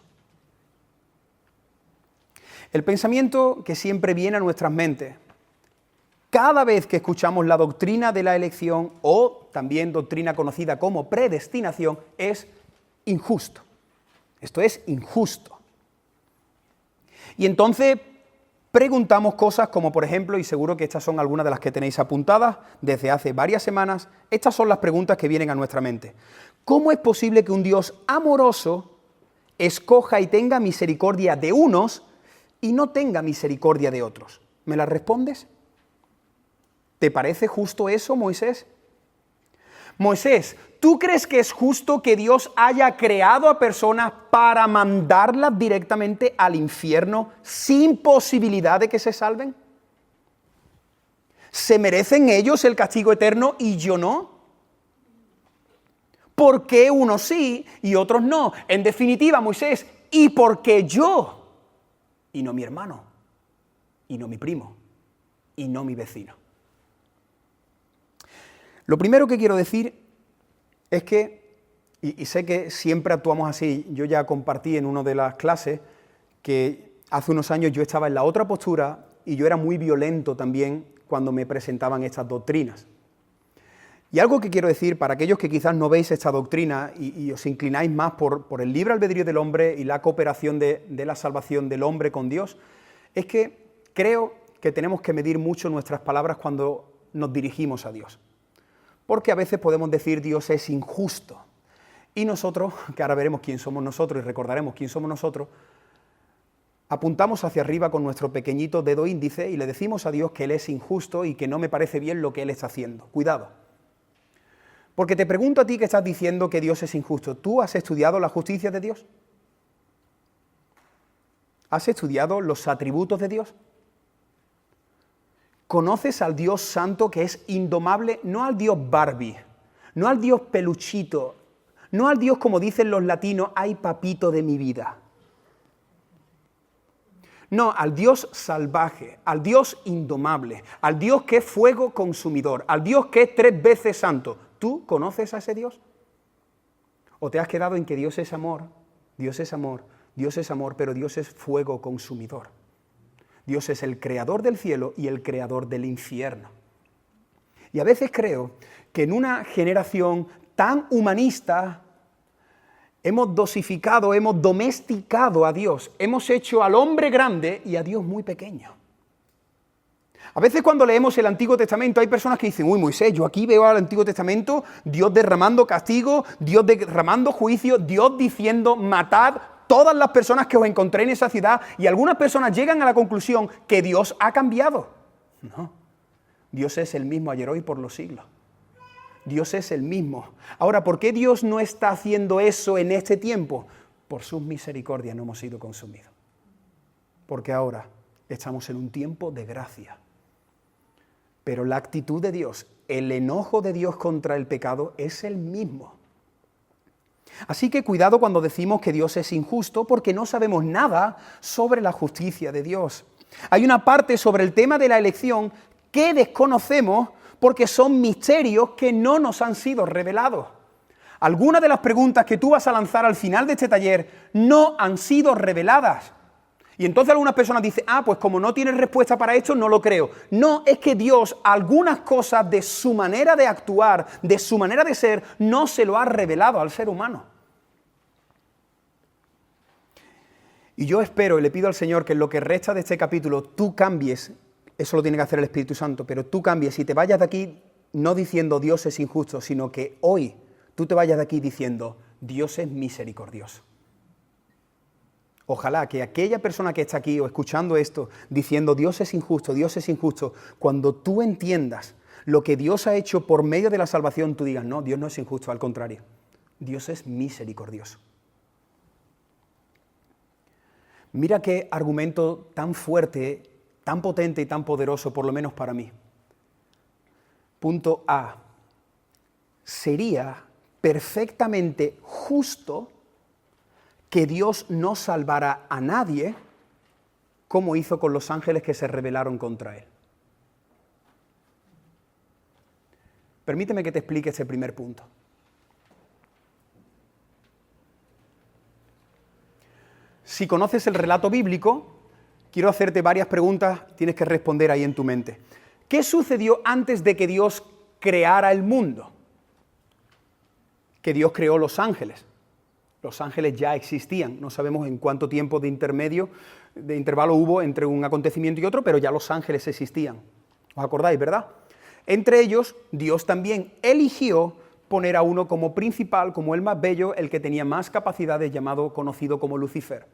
El pensamiento que siempre viene a nuestras mentes, cada vez que escuchamos la doctrina de la elección o también doctrina conocida como predestinación, es injusto. Esto es injusto. Y entonces preguntamos cosas como, por ejemplo, y seguro que estas son algunas de las que tenéis apuntadas desde hace varias semanas, estas son las preguntas que vienen a nuestra mente. ¿Cómo es posible que un Dios amoroso escoja y tenga misericordia de unos y no tenga misericordia de otros? ¿Me las respondes? ¿Te parece justo eso, Moisés? Moisés, ¿tú crees que es justo que Dios haya creado a personas para mandarlas directamente al infierno sin posibilidad de que se salven? ¿Se merecen ellos el castigo eterno y yo no? ¿Por qué unos sí y otros no? En definitiva, Moisés, ¿y por qué yo? Y no mi hermano, y no mi primo, y no mi vecino. Lo primero que quiero decir es que, y sé que siempre actuamos así, yo ya compartí en una de las clases que hace unos años yo estaba en la otra postura y yo era muy violento también cuando me presentaban estas doctrinas. Y algo que quiero decir para aquellos que quizás no veis esta doctrina y os inclináis más por el libre albedrío del hombre y la cooperación de la salvación del hombre con Dios, es que creo que tenemos que medir mucho nuestras palabras cuando nos dirigimos a Dios. Porque a veces podemos decir Dios es injusto. Y nosotros, que ahora veremos quién somos nosotros y recordaremos quién somos nosotros, apuntamos hacia arriba con nuestro pequeñito dedo índice y le decimos a Dios que Él es injusto y que no me parece bien lo que Él está haciendo. Cuidado. Porque te pregunto a ti que estás diciendo que Dios es injusto. ¿Tú has estudiado la justicia de Dios? ¿Has estudiado los atributos de Dios? ¿Conoces al Dios santo que es indomable? No al Dios Barbie, no al Dios peluchito, no al Dios como dicen los latinos, ay papito de mi vida. No, al Dios salvaje, al Dios indomable, al Dios que es fuego consumidor, al Dios que es 3 veces santo. ¿Tú conoces a ese Dios? ¿O te has quedado en que Dios es amor? Dios es amor, Dios es amor, pero Dios es fuego consumidor. Dios es el creador del cielo y el creador del infierno. Y a veces creo que en una generación tan humanista hemos dosificado, hemos domesticado a Dios, hemos hecho al hombre grande y a Dios muy pequeño. A veces cuando leemos el Antiguo Testamento hay personas que dicen, uy Moisés, yo aquí veo al Antiguo Testamento Dios derramando castigo, Dios derramando juicio, Dios diciendo matad todas las personas que os encontré en esa ciudad, y algunas personas llegan a la conclusión que Dios ha cambiado. No, Dios es el mismo ayer, hoy, por los siglos. Dios es el mismo. Ahora, ¿por qué Dios no está haciendo eso en este tiempo? Por sus misericordias no hemos sido consumidos. Porque ahora estamos en un tiempo de gracia. Pero la actitud de Dios, el enojo de Dios contra el pecado es el mismo. Así que cuidado cuando decimos que Dios es injusto, porque no sabemos nada sobre la justicia de Dios. Hay una parte sobre el tema de la elección que desconocemos porque son misterios que no nos han sido revelados. Algunas de las preguntas que tú vas a lanzar al final de este taller no han sido reveladas. Y entonces algunas personas dicen, pues como no tienes respuesta para esto, no lo creo. No, es que Dios algunas cosas de su manera de actuar, de su manera de ser, no se lo ha revelado al ser humano. Y yo espero y le pido al Señor que en lo que resta de este capítulo tú cambies, eso lo tiene que hacer el Espíritu Santo, pero tú cambies y te vayas de aquí no diciendo Dios es injusto, sino que hoy tú te vayas de aquí diciendo Dios es misericordioso. Ojalá que aquella persona que está aquí o escuchando esto diciendo Dios es injusto, cuando tú entiendas lo que Dios ha hecho por medio de la salvación, tú digas, no, Dios no es injusto, al contrario, Dios es misericordioso. Mira qué argumento tan fuerte, tan potente y tan poderoso, por lo menos para mí. Punto A. Sería perfectamente justo que Dios no salvara a nadie como hizo con los ángeles que se rebelaron contra él. Permíteme que te explique este primer punto. Si conoces el relato bíblico, quiero hacerte varias preguntas, tienes que responder ahí en tu mente. ¿Qué sucedió antes de que Dios creara el mundo? Que Dios creó los ángeles. Los ángeles ya existían, no sabemos en cuánto tiempo de intervalo hubo entre un acontecimiento y otro, pero ya los ángeles existían. ¿Os acordáis, verdad? Entre ellos, Dios también eligió poner a uno como principal, como el más bello, el que tenía más capacidades, conocido como Lucifer.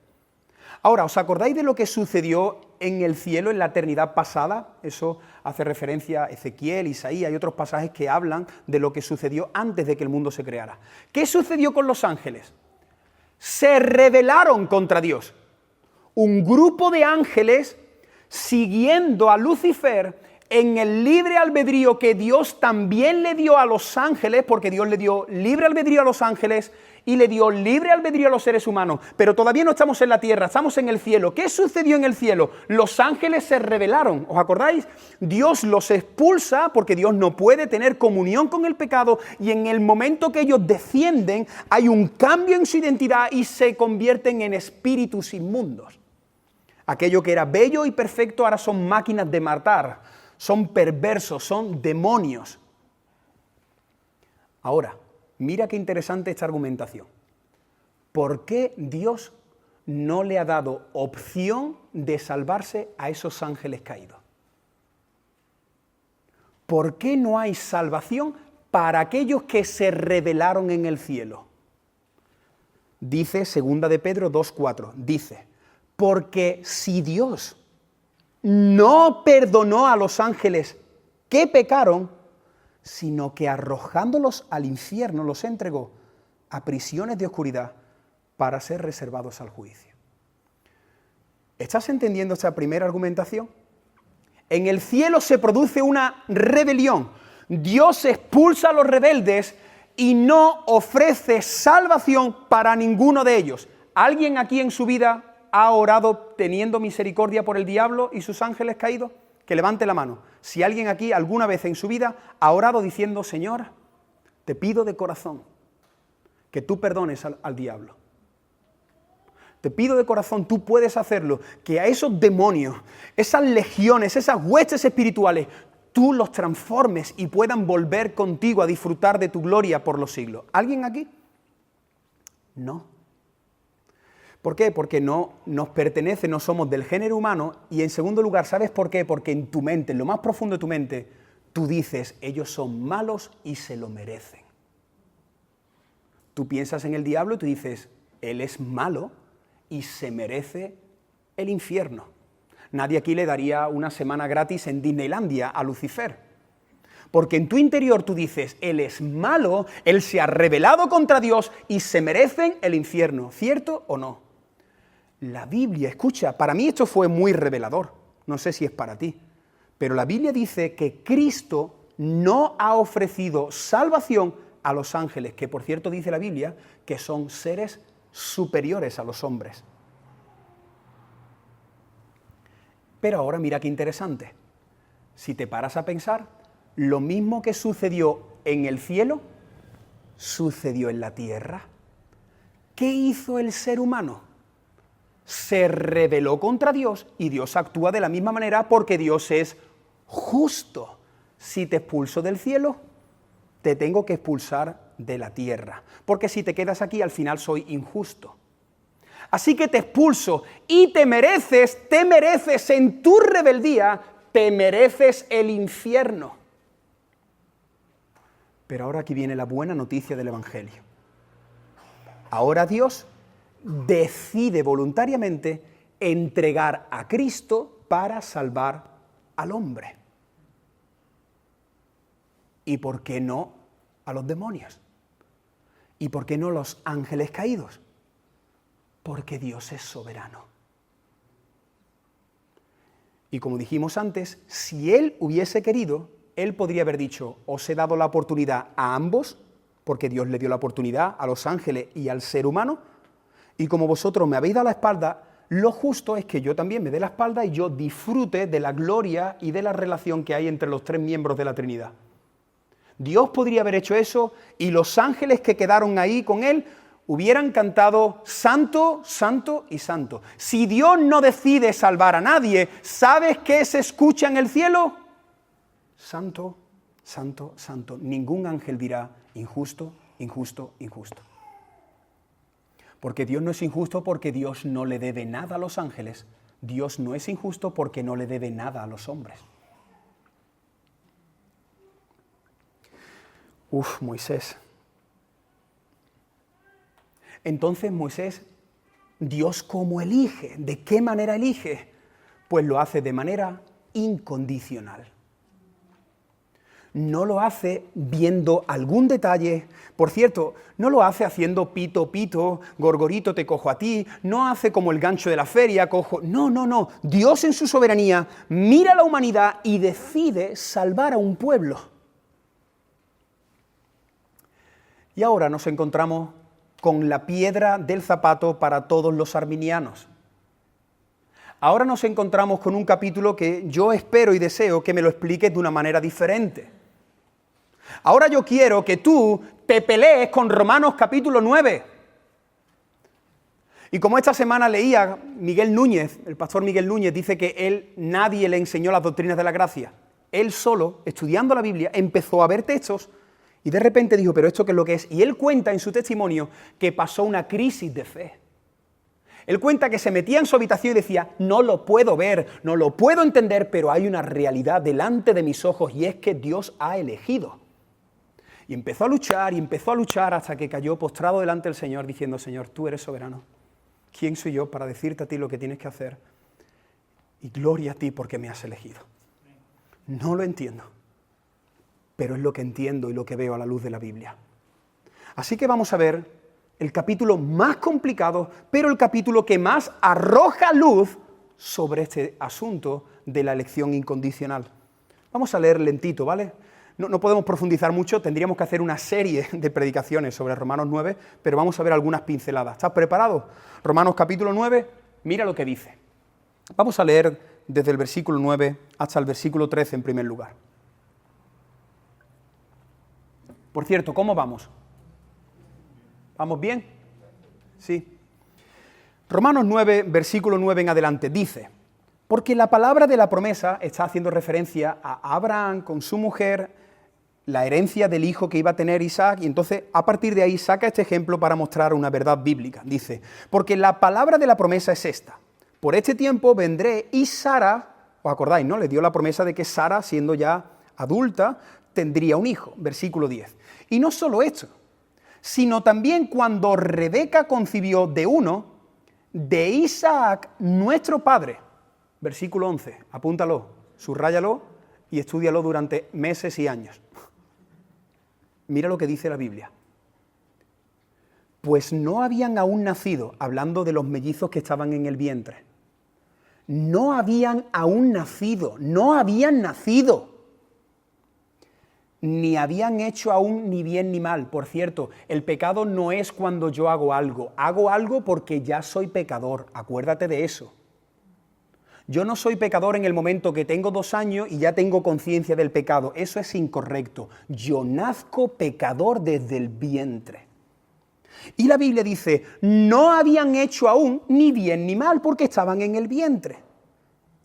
Ahora, ¿os acordáis de lo que sucedió en el cielo en la eternidad pasada? Eso hace referencia a Ezequiel, Isaías y otros pasajes que hablan de lo que sucedió antes de que el mundo se creara. ¿Qué sucedió con los ángeles? Se rebelaron contra Dios. Un grupo de ángeles, siguiendo a Lucifer en el libre albedrío que Dios también le dio a los ángeles, porque Dios le dio libre albedrío a los ángeles y le dio libre albedrío a los seres humanos, pero todavía no estamos en la tierra, estamos en el cielo. ¿Qué sucedió en el cielo? Los ángeles se rebelaron, ¿os acordáis? Dios los expulsa porque Dios no puede tener comunión con el pecado, y en el momento que ellos descienden hay un cambio en su identidad y se convierten en espíritus inmundos. Aquello que era bello y perfecto ahora son máquinas de matar, son perversos, son demonios. Ahora, mira qué interesante esta argumentación. ¿Por qué Dios no le ha dado opción de salvarse a esos ángeles caídos? ¿Por qué no hay salvación para aquellos que se rebelaron en el cielo? Dice 2 de Pedro 2:4, dice, porque si Dios no perdonó a los ángeles que pecaron, sino que arrojándolos al infierno los entregó a prisiones de oscuridad para ser reservados al juicio. ¿Estás entendiendo esta primera argumentación? En el cielo se produce una rebelión. Dios expulsa a los rebeldes y no ofrece salvación para ninguno de ellos. ¿Alguien aquí en su vida ha orado teniendo misericordia por el diablo y sus ángeles caídos? Que levante la mano. Si alguien aquí alguna vez en su vida ha orado diciendo, Señor, te pido de corazón que tú perdones al diablo. Te pido de corazón, tú puedes hacerlo, que a esos demonios, esas legiones, esas huestes espirituales, tú los transformes y puedan volver contigo a disfrutar de tu gloria por los siglos. ¿Alguien aquí? No. ¿Por qué? Porque no nos pertenece, no somos del género humano. Y en segundo lugar, ¿sabes por qué? Porque en tu mente, en lo más profundo de tu mente, tú dices, ellos son malos y se lo merecen. Tú piensas en el diablo y tú dices, él es malo y se merece el infierno. Nadie aquí le daría una semana gratis en Disneylandia a Lucifer. Porque en tu interior tú dices, él es malo, él se ha rebelado contra Dios y se merecen el infierno. ¿Cierto o no? La Biblia, escucha, para mí esto fue muy revelador, no sé si es para ti, pero la Biblia dice que Cristo no ha ofrecido salvación a los ángeles, que por cierto dice la Biblia que son seres superiores a los hombres. Pero ahora mira qué interesante, si te paras a pensar, lo mismo que sucedió en el cielo, sucedió en la tierra. ¿Qué hizo el ser humano? Se rebeló contra Dios y Dios actúa de la misma manera porque Dios es justo. Si te expulso del cielo, te tengo que expulsar de la tierra, porque si te quedas aquí al final soy injusto. Así que te expulso y te mereces en tu rebeldía, te mereces el infierno. Pero ahora aquí viene la buena noticia del Evangelio. Ahora Dios decide voluntariamente entregar a Cristo para salvar al hombre. ¿Y por qué no a los demonios? ¿Y por qué no los ángeles caídos? Porque Dios es soberano. Y como dijimos antes, si Él hubiese querido, Él podría haber dicho, os he dado la oportunidad a ambos, porque Dios le dio la oportunidad a los ángeles y al ser humano, y como vosotros me habéis dado la espalda, lo justo es que yo también me dé la espalda y yo disfrute de la gloria y de la relación que hay entre los tres miembros de la Trinidad. Dios podría haber hecho eso y los ángeles que quedaron ahí con Él hubieran cantado santo, santo y santo. Si Dios no decide salvar a nadie, ¿sabes qué se escucha en el cielo? Santo, santo, santo. Ningún ángel dirá injusto, injusto, injusto. Porque Dios no es injusto porque Dios no le debe nada a los ángeles. Dios no es injusto porque no le debe nada a los hombres. Moisés. Entonces Moisés, ¿Dios cómo elige? ¿De qué manera elige? Pues lo hace de manera incondicional. No lo hace viendo algún detalle. Por cierto, no lo hace haciendo pito, pito, gorgorito, te cojo a ti. No hace como el gancho de la feria, cojo... No. Dios en su soberanía mira a la humanidad y decide salvar a un pueblo. Y ahora nos encontramos con la piedra del zapato para todos los arminianos. Ahora nos encontramos con un capítulo que yo espero y deseo que me lo expliques de una manera diferente. Ahora yo quiero que tú te pelees con Romanos capítulo 9. Y como esta semana leía Miguel Núñez, el pastor Miguel Núñez, dice que nadie le enseñó las doctrinas de la gracia. Él solo, estudiando la Biblia, empezó a ver textos y de repente dijo, ¿pero esto qué es lo que es? Y él cuenta en su testimonio que pasó una crisis de fe. Él cuenta que se metía en su habitación y decía, no lo puedo ver, no lo puedo entender, pero hay una realidad delante de mis ojos y es que Dios ha elegido. Y empezó a luchar hasta que cayó postrado delante del Señor diciendo, Señor, tú eres soberano. ¿Quién soy yo para decirte a ti lo que tienes que hacer? Y gloria a ti porque me has elegido. No lo entiendo, pero es lo que entiendo y lo que veo a la luz de la Biblia. Así que vamos a ver el capítulo más complicado, pero el capítulo que más arroja luz sobre este asunto de la elección incondicional. Vamos a leer lentito, ¿vale? No podemos profundizar mucho, tendríamos que hacer una serie de predicaciones sobre Romanos 9, pero vamos a ver algunas pinceladas. ¿Estás preparado? Romanos capítulo 9, mira lo que dice. Vamos a leer desde el versículo 9 hasta el versículo 13 en primer lugar. Por cierto, ¿cómo vamos? ¿Vamos bien? Sí. Romanos 9, versículo 9 en adelante, dice, porque la palabra de la promesa está haciendo referencia a Abraham con su mujer, la herencia del hijo que iba a tener Isaac, y entonces a partir de ahí saca este ejemplo para mostrar una verdad bíblica. Dice, porque la palabra de la promesa es esta, por este tiempo vendré y Sara, ¿os acordáis, no? Le dio la promesa de que Sara, siendo ya adulta, tendría un hijo, versículo 10. Y no solo esto, sino también cuando Rebeca concibió de uno, de Isaac, nuestro padre, versículo 11, apúntalo, subráyalo y estúdialo durante meses y años. Mira lo que dice la Biblia. Pues no habían aún nacido, hablando de los mellizos que estaban en el vientre. No habían aún nacido, ni habían hecho aún ni bien ni mal. Por cierto, el pecado no es cuando yo hago algo porque ya soy pecador, acuérdate de eso. Yo no soy pecador en el momento que tengo 2 años y ya tengo conciencia del pecado. Eso es incorrecto. Yo nazco pecador desde el vientre. Y la Biblia dice, no habían hecho aún ni bien ni mal porque estaban en el vientre.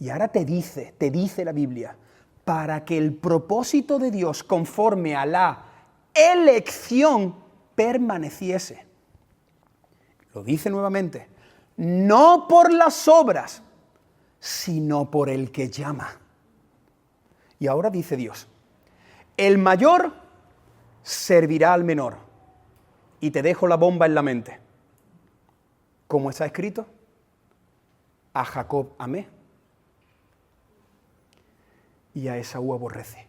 Y ahora te dice la Biblia, para que el propósito de Dios conforme a la elección permaneciese. Lo dice nuevamente, no por las obras, sino por el que llama. Y ahora dice Dios, el mayor servirá al menor. Y te dejo la bomba en la mente. Como está escrito, a Jacob amé y a Esaú aborrece.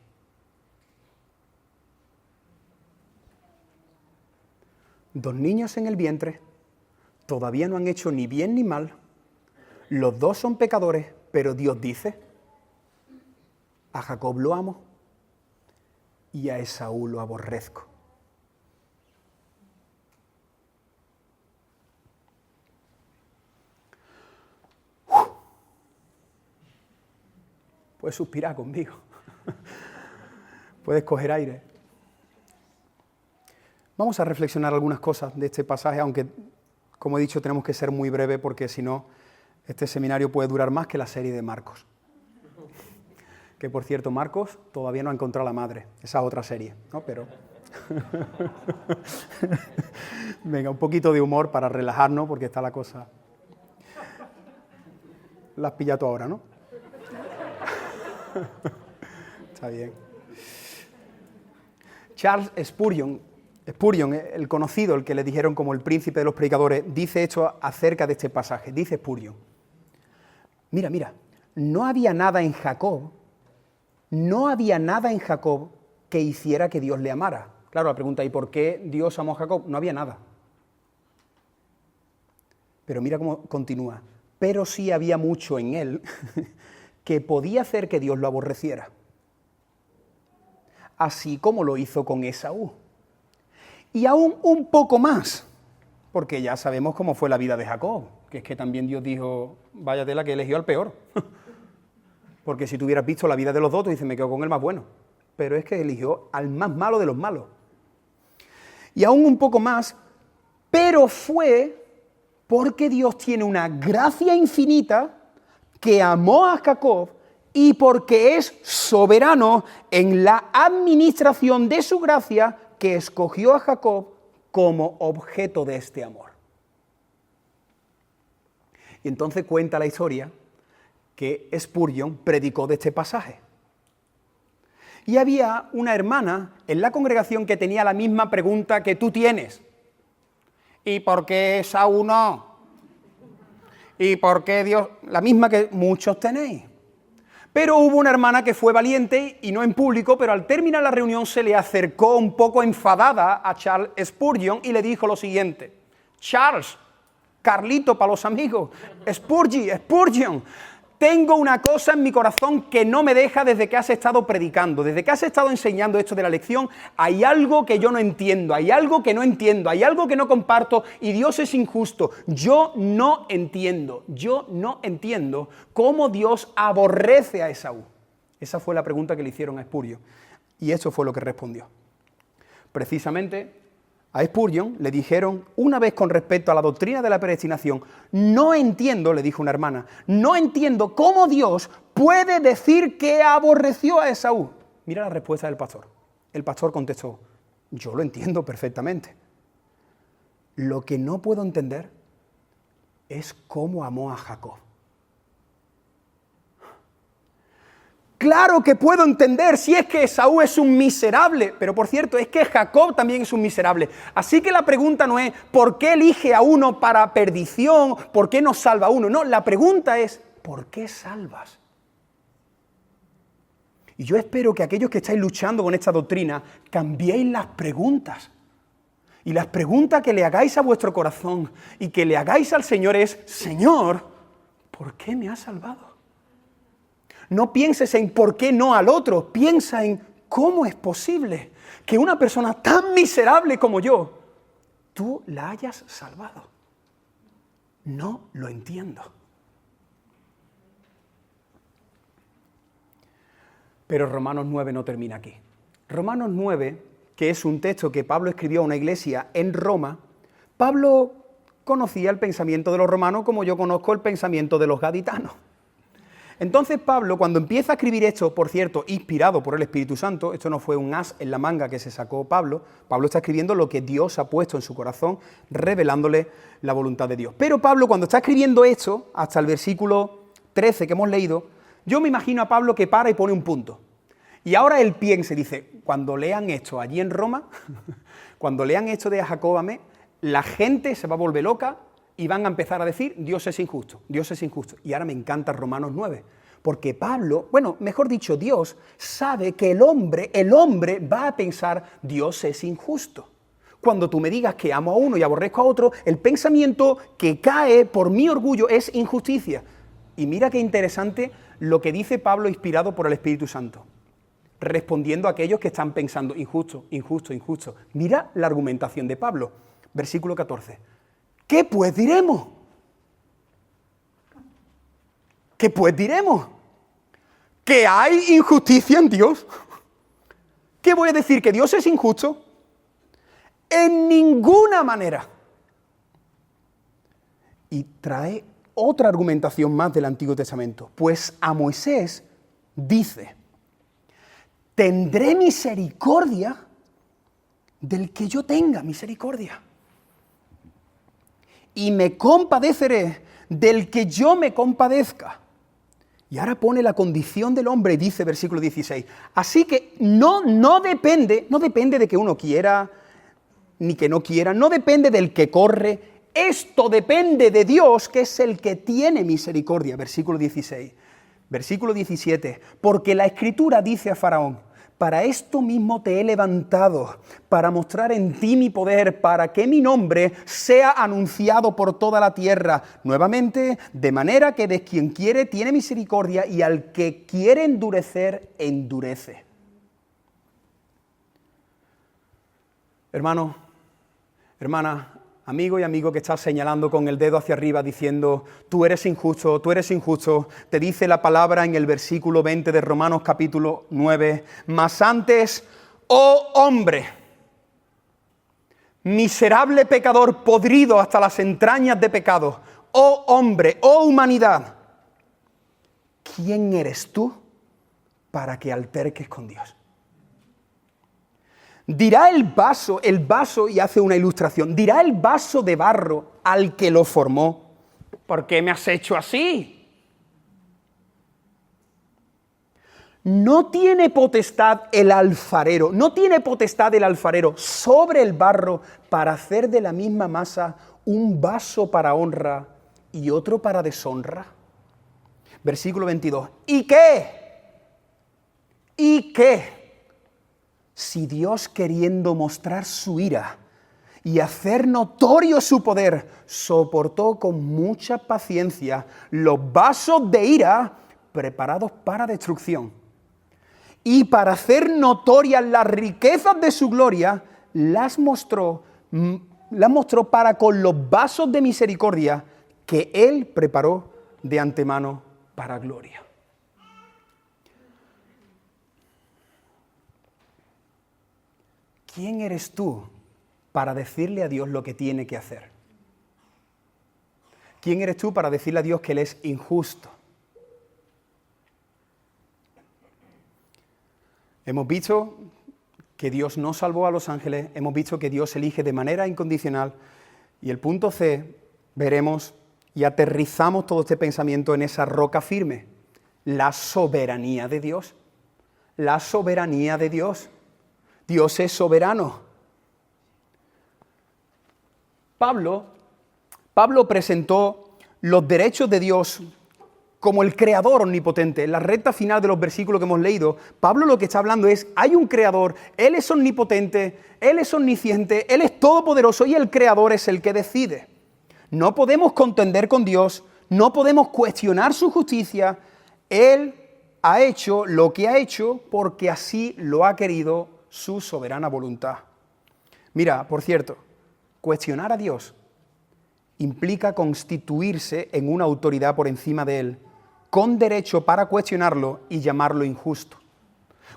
Dos niños en el vientre, todavía no han hecho ni bien ni mal. Los dos son pecadores, pero Dios dice, a Jacob lo amo y a Esaú lo aborrezco. Puedes suspirar conmigo. Puedes coger aire. Vamos a reflexionar algunas cosas de este pasaje, aunque, como he dicho, tenemos que ser muy breve porque si no, este seminario puede durar más que la serie de Marcos. Que, por cierto, Marcos todavía no ha encontrado a la madre. Esa es otra serie, ¿no? Pero... Venga, un poquito de humor para relajarnos porque está la cosa... La has pillado tú ahora, ¿no? Está bien. Charles Spurgeon, el conocido, el que le dijeron como el príncipe de los predicadores, dice esto acerca de este pasaje. Dice Spurgeon: mira, no había nada en Jacob que hiciera que Dios le amara. Claro, la pregunta, ¿y por qué Dios amó a Jacob? No había nada. Pero mira cómo continúa. Pero sí había mucho en él que podía hacer que Dios lo aborreciera. Así como lo hizo con Esaú. Y aún un poco más, porque ya sabemos cómo fue la vida de Jacob, que es que también Dios dijo, vaya tela que eligió al peor. Porque si tú hubieras visto la vida de los dos, tú dices, me quedo con el más bueno. Pero es que eligió al más malo de los malos. Y aún un poco más, pero fue porque Dios tiene una gracia infinita que amó a Jacob y porque es soberano en la administración de su gracia que escogió a Jacob como objeto de este amor. Y entonces cuenta la historia que Spurgeon predicó de este pasaje. Y había una hermana en la congregación que tenía la misma pregunta que tú tienes. ¿Y por qué Esaú no? ¿Y por qué Dios? La misma que muchos tenéis. Pero hubo una hermana que fue valiente, y no en público, pero al terminar la reunión se le acercó un poco enfadada a Charles Spurgeon y le dijo lo siguiente: Charles, Carlito para los amigos, Spurgeon, tengo una cosa en mi corazón que no me deja desde que has estado predicando, desde que has estado enseñando esto de la lección. Hay algo que yo no entiendo, hay algo que no entiendo, hay algo que no comparto y Dios es injusto. Yo no entiendo cómo Dios aborrece a Esaú. Esa fue la pregunta que le hicieron a Spurgeon y eso fue lo que respondió. Precisamente a Spurgeon le dijeron una vez con respecto a la doctrina de la predestinación: no entiendo, le dijo una hermana, no entiendo cómo Dios puede decir que aborreció a Esaú. Mira la respuesta del pastor. El pastor contestó: yo lo entiendo perfectamente. Lo que no puedo entender es cómo amó a Jacob. Claro que puedo entender si es que Esaú es un miserable, pero por cierto, es que Jacob también es un miserable. Así que la pregunta no es ¿por qué elige a uno para perdición? ¿Por qué no salva a uno? No, la pregunta es ¿por qué salvas? Y yo espero que aquellos que estáis luchando con esta doctrina cambiéis las preguntas. Y las preguntas que le hagáis a vuestro corazón y que le hagáis al Señor es: Señor, ¿por qué me has salvado? No pienses en por qué no al otro, piensa en cómo es posible que una persona tan miserable como yo, tú la hayas salvado. No lo entiendo. Pero Romanos 9 no termina aquí. Romanos 9, que es un texto que Pablo escribió a una iglesia en Roma, Pablo conocía el pensamiento de los romanos como yo conozco el pensamiento de los gaditanos. Entonces Pablo, cuando empieza a escribir esto, por cierto, inspirado por el Espíritu Santo, esto no fue un as en la manga que se sacó Pablo está escribiendo lo que Dios ha puesto en su corazón, revelándole la voluntad de Dios. Pero Pablo, cuando está escribiendo esto, hasta el versículo 13 que hemos leído, yo me imagino a Pablo que para y pone un punto. Y ahora él piensa y dice, cuando lean esto allí en Roma, cuando lean esto de Jacob amé, la gente se va a volver loca y van a empezar a decir, Dios es injusto, Dios es injusto. Y ahora me encanta Romanos 9, porque Pablo, bueno, mejor dicho, Dios sabe que el hombre va a pensar, Dios es injusto. Cuando tú me digas que amo a uno y aborrezco a otro, el pensamiento que cae por mi orgullo es injusticia. Y mira qué interesante lo que dice Pablo inspirado por el Espíritu Santo. respondiendo a aquellos que están pensando, injusto, injusto, injusto. Mira la argumentación de Pablo, versículo 14. ¿Qué pues diremos? ¿Qué pues diremos? ¿Que hay injusticia en Dios? ¿Qué voy a decir? ¿Que Dios es injusto? En ninguna manera. Y trae otra argumentación más del Antiguo Testamento. Pues a Moisés dice, tendré misericordia del que yo tenga misericordia. Y me compadeceré del que yo me compadezca. Y ahora pone la condición del hombre y dice, versículo 16, así que no depende de que uno quiera ni que no quiera, no depende del que corre, esto depende de Dios, que es el que tiene misericordia, versículo 16. Versículo 17, porque la Escritura dice a Faraón, para esto mismo te he levantado, para mostrar en ti mi poder, para que mi nombre sea anunciado por toda la tierra. Nuevamente, de manera que de quien quiere tiene misericordia y al que quiere endurecer, endurece. Hermano, hermana, amigo y amigo que estás señalando con el dedo hacia arriba diciendo, tú eres injusto, te dice la palabra en el versículo 20 de Romanos capítulo 9, mas antes, oh hombre, miserable pecador podrido hasta las entrañas de pecado, oh hombre, oh humanidad, ¿quién eres tú para que alterques con Dios? Dirá el vaso, y hace una ilustración, dirá el vaso de barro al que lo formó, ¿por qué me has hecho así? No tiene potestad el alfarero sobre el barro para hacer de la misma masa un vaso para honra y otro para deshonra. Versículo 22. ¿Y qué? Si Dios, queriendo mostrar su ira y hacer notorio su poder, soportó con mucha paciencia los vasos de ira preparados para destrucción, y para hacer notorias las riquezas de su gloria, las mostró para con los vasos de misericordia que Él preparó de antemano para gloria. ¿Quién eres tú para decirle a Dios lo que tiene que hacer? ¿Quién eres tú para decirle a Dios que Él es injusto? Hemos visto que Dios no salvó a los ángeles, hemos visto que Dios elige de manera incondicional, y el punto C, veremos y aterrizamos todo este pensamiento en esa roca firme, la soberanía de Dios. La soberanía de Dios. Dios es soberano. Pablo presentó los derechos de Dios como el creador omnipotente. En la recta final de los versículos que hemos leído, Pablo lo que está hablando es, hay un creador, Él es omnipotente, Él es omnisciente, Él es todopoderoso y el creador es el que decide. No podemos contender con Dios, no podemos cuestionar su justicia. Él ha hecho lo que ha hecho porque así lo ha querido su soberana voluntad. Mira, por cierto, cuestionar a Dios implica constituirse en una autoridad por encima de Él, con derecho para cuestionarlo y llamarlo injusto.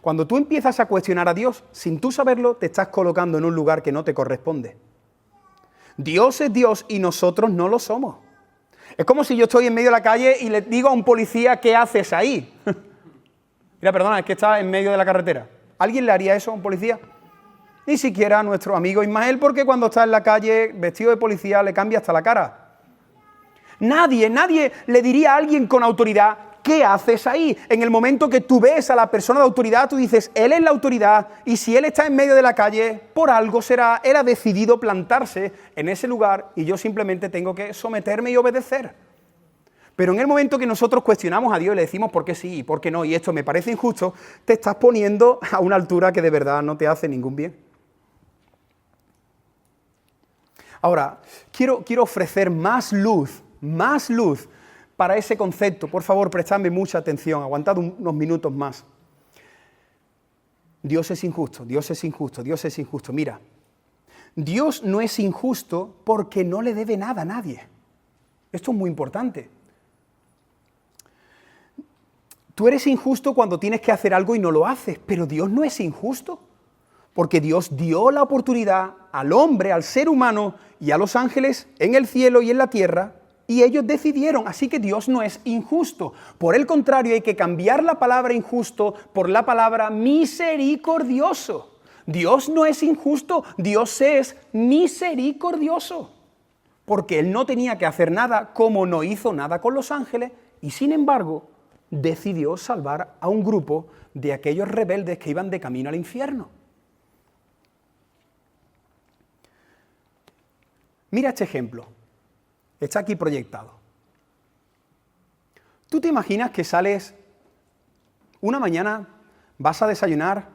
Cuando tú empiezas a cuestionar a Dios, sin tú saberlo, te estás colocando en un lugar que no te corresponde. Dios es Dios y nosotros no lo somos. Es como si yo estoy en medio de la calle y le digo a un policía, ¿qué haces ahí? Mira, perdona, es que está en medio de la carretera. ¿Alguien le haría eso a un policía? Ni siquiera a nuestro amigo Ismael, porque cuando está en la calle vestido de policía le cambia hasta la cara. Nadie le diría a alguien con autoridad, ¿qué haces ahí? En el momento que tú ves a la persona de autoridad, tú dices, él es la autoridad, y si él está en medio de la calle, por algo será, él ha decidido plantarse en ese lugar, y yo simplemente tengo que someterme y obedecer. Pero en el momento que nosotros cuestionamos a Dios y le decimos por qué sí y por qué no, y esto me parece injusto, te estás poniendo a una altura que de verdad no te hace ningún bien. Ahora, quiero ofrecer más luz para ese concepto. Por favor, prestadme mucha atención, aguantad unos minutos más. Dios es injusto, Dios es injusto, Dios es injusto. Mira, Dios no es injusto porque no le debe nada a nadie. Esto es muy importante. Tú eres injusto cuando tienes que hacer algo y no lo haces, pero Dios no es injusto, porque Dios dio la oportunidad al hombre, al ser humano y a los ángeles en el cielo y en la tierra, y ellos decidieron, así que Dios no es injusto. Por el contrario, hay que cambiar la palabra injusto por la palabra misericordioso. Dios no es injusto, Dios es misericordioso, porque Él no tenía que hacer nada como no hizo nada con los ángeles, y sin embargo, decidió salvar a un grupo de aquellos rebeldes que iban de camino al infierno. Mira este ejemplo, está aquí proyectado. ¿Tú te imaginas que sales una mañana, vas a desayunar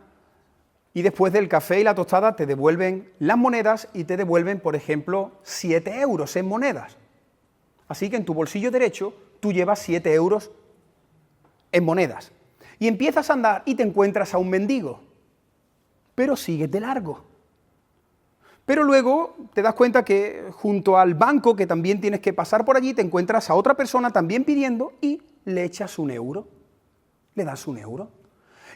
y después del café y la tostada te devuelven las monedas y te devuelven, por ejemplo, 7 euros en monedas? Así que en tu bolsillo derecho tú llevas 7 euros en monedas. Y empiezas a andar y te encuentras a un mendigo, pero sigues de largo. Pero luego te das cuenta que junto al banco, que también tienes que pasar por allí, te encuentras a otra persona también pidiendo y le echas 1 euro. Le das 1 euro.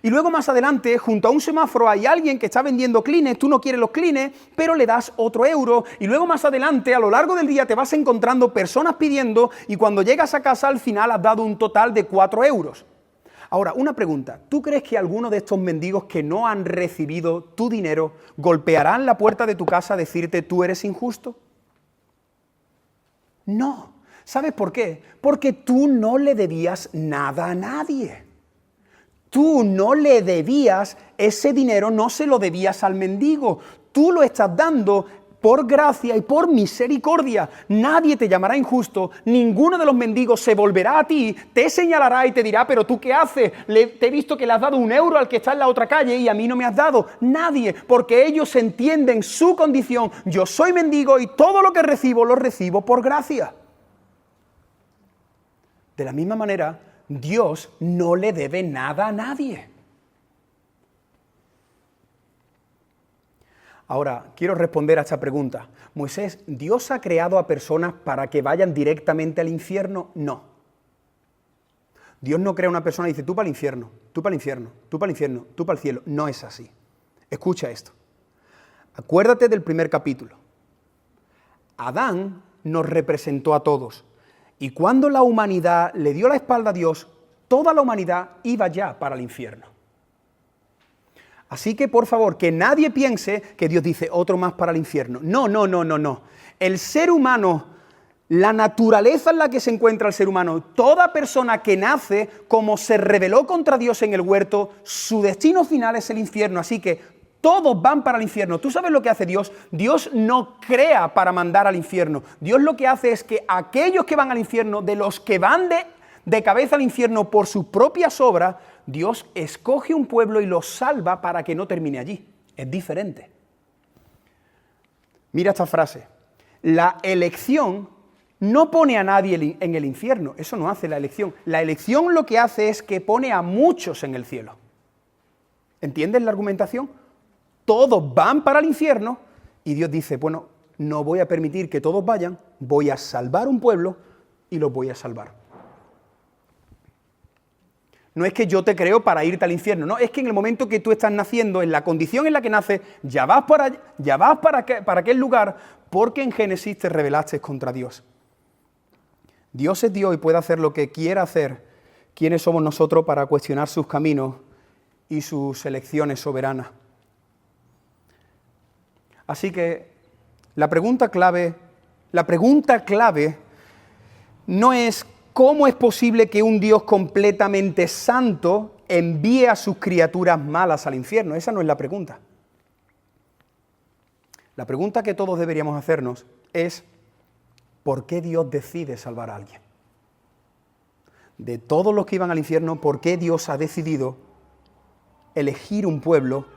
Y luego más adelante, junto a un semáforo, hay alguien que está vendiendo clines, tú no quieres los clines, pero le das otro euro. Y luego más adelante, a lo largo del día, te vas encontrando personas pidiendo y cuando llegas a casa, al final has dado un total de 4 euros. Ahora, una pregunta. ¿Tú crees que alguno de estos mendigos que no han recibido tu dinero golpearán la puerta de tu casa a decirte tú eres injusto? No. ¿Sabes por qué? Porque tú no le debías nada a nadie. Tú no le debías ese dinero, no se lo debías al mendigo. Tú lo estás dando por gracia y por misericordia. Nadie te llamará injusto, ninguno de los mendigos se volverá a ti, te señalará y te dirá, pero ¿tú qué haces? Te he visto que le has dado 1 euro al que está en la otra calle y a mí no me has dado. Nadie, porque ellos entienden su condición. Yo soy mendigo y todo lo que recibo lo recibo por gracia. De la misma manera, Dios no le debe nada a nadie. Ahora, quiero responder a esta pregunta. Moisés, ¿Dios ha creado a personas para que vayan directamente al infierno? No. Dios no crea a una persona y dice, tú para el infierno, tú para el infierno, tú para el infierno, tú para el cielo. No es así. Escucha esto. Acuérdate del primer capítulo. Adán nos representó a todos. Y cuando la humanidad le dio la espalda a Dios, toda la humanidad iba ya para el infierno. Así que, por favor, que nadie piense que Dios dice otro más para el infierno. No, no, no, no, no. El ser humano, la naturaleza en la que se encuentra el ser humano, toda persona que nace, como se rebeló contra Dios en el huerto, su destino final es el infierno. Así que todos van para el infierno. ¿Tú sabes lo que hace Dios? Dios no crea para mandar al infierno. Dios lo que hace es que aquellos que van al infierno, de los que van de cabeza al infierno por sus propias obras, Dios escoge un pueblo y los salva para que no termine allí. Es diferente. Mira esta frase. La elección no pone a nadie en el infierno. Eso no hace la elección. La elección lo que hace es que pone a muchos en el cielo. ¿Entiendes la argumentación? Todos van para el infierno y Dios dice, bueno, no voy a permitir que todos vayan, voy a salvar un pueblo y los voy a salvar. No es que yo te creo para irte al infierno, no, es que en el momento que tú estás naciendo, en la condición en la que naces, ya vas para aquel lugar, porque en Génesis te rebelaste contra Dios. Dios es Dios y puede hacer lo que quiera hacer. ¿Quiénes somos nosotros para cuestionar sus caminos y sus elecciones soberanas? Así que la pregunta clave no es ¿cómo es posible que un Dios completamente santo envíe a sus criaturas malas al infierno? Esa no es la pregunta. La pregunta que todos deberíamos hacernos es ¿por qué Dios decide salvar a alguien? De todos los que iban al infierno, ¿por qué Dios ha decidido elegir un pueblo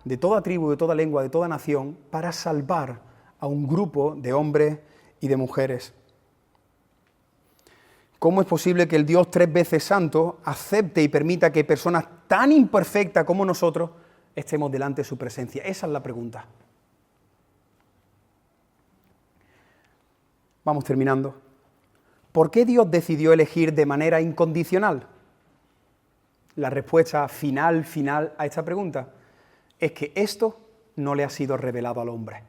de toda tribu, de toda lengua, de toda nación, para salvar a un grupo de hombres y de mujeres? ¿Cómo es posible que el Dios 3 veces santo acepte y permita que personas tan imperfectas como nosotros estemos delante de su presencia? Esa es la pregunta. Vamos terminando. ¿Por qué Dios decidió elegir de manera incondicional? La respuesta final a esta pregunta es que esto no le ha sido revelado al hombre.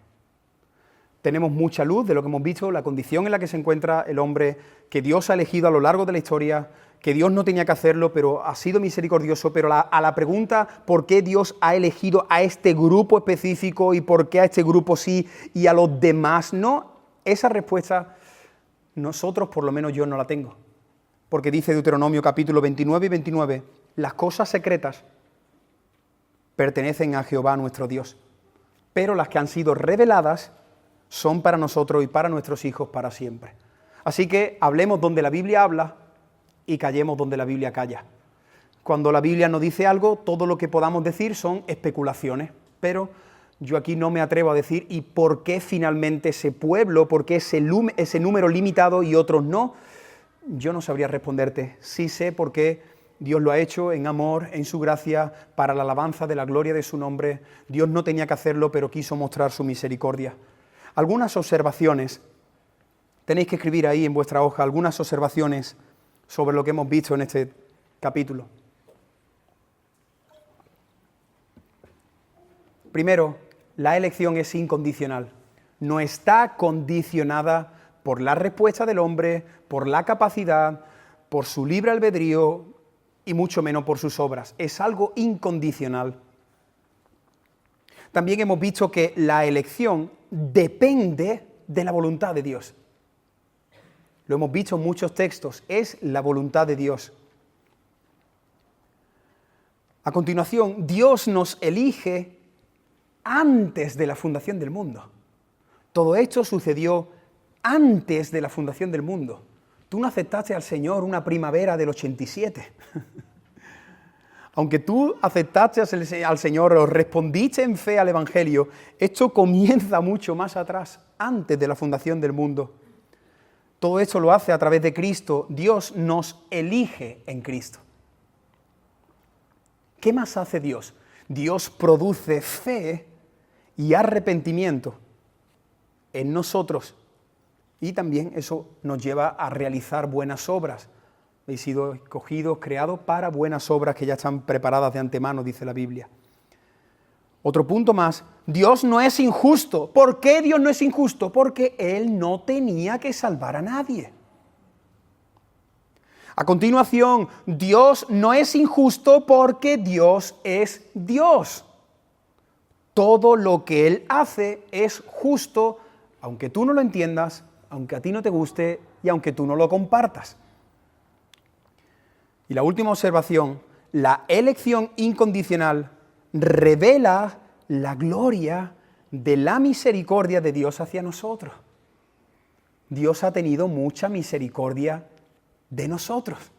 Tenemos mucha luz de lo que hemos visto, la condición en la que se encuentra el hombre, que Dios ha elegido a lo largo de la historia, que Dios no tenía que hacerlo, pero ha sido misericordioso. Pero a la pregunta por qué Dios ha elegido a este grupo específico y por qué a este grupo sí y a los demás no, esa respuesta nosotros, por lo menos yo, no la tengo. Porque dice Deuteronomio capítulo 29 y 29, las cosas secretas pertenecen a Jehová nuestro Dios, pero las que han sido reveladas son para nosotros y para nuestros hijos para siempre. Así que hablemos donde la Biblia habla y callemos donde la Biblia calla. Cuando la Biblia nos dice algo, todo lo que podamos decir son especulaciones, pero yo aquí no me atrevo a decir ¿y por qué finalmente ese pueblo, por qué ese número limitado y otros no? Yo no sabría responderte. Sí sé por qué Dios lo ha hecho en amor, en su gracia, para la alabanza de la gloria de su nombre. Dios no tenía que hacerlo, pero quiso mostrar su misericordia. Algunas observaciones, tenéis que escribir ahí en vuestra hoja, algunas observaciones sobre lo que hemos visto en este capítulo. Primero, la elección es incondicional. No está condicionada por la respuesta del hombre, por la capacidad, por su libre albedrío y mucho menos por sus obras. Es algo incondicional. También hemos visto que la elección depende de la voluntad de Dios. Lo hemos visto en muchos textos, es la voluntad de Dios. A continuación, Dios nos elige antes de la fundación del mundo. Todo esto sucedió antes de la fundación del mundo. Tú no aceptaste al Señor una primavera del 87. Aunque tú aceptaste al Señor o respondiste en fe al Evangelio, esto comienza mucho más atrás, antes de la fundación del mundo. Todo esto lo hace a través de Cristo. Dios nos elige en Cristo. ¿Qué más hace Dios? Dios produce fe y arrepentimiento en nosotros. Y también eso nos lleva a realizar buenas obras. Habéis sido escogidos, creados para buenas obras que ya están preparadas de antemano, dice la Biblia. Otro punto más, Dios no es injusto. ¿Por qué Dios no es injusto? Porque Él no tenía que salvar a nadie. A continuación, Dios no es injusto porque Dios es Dios. Todo lo que Él hace es justo, aunque tú no lo entiendas, aunque a ti no te guste y aunque tú no lo compartas. Y la última observación, la elección incondicional revela la gloria de la misericordia de Dios hacia nosotros. Dios ha tenido mucha misericordia de nosotros.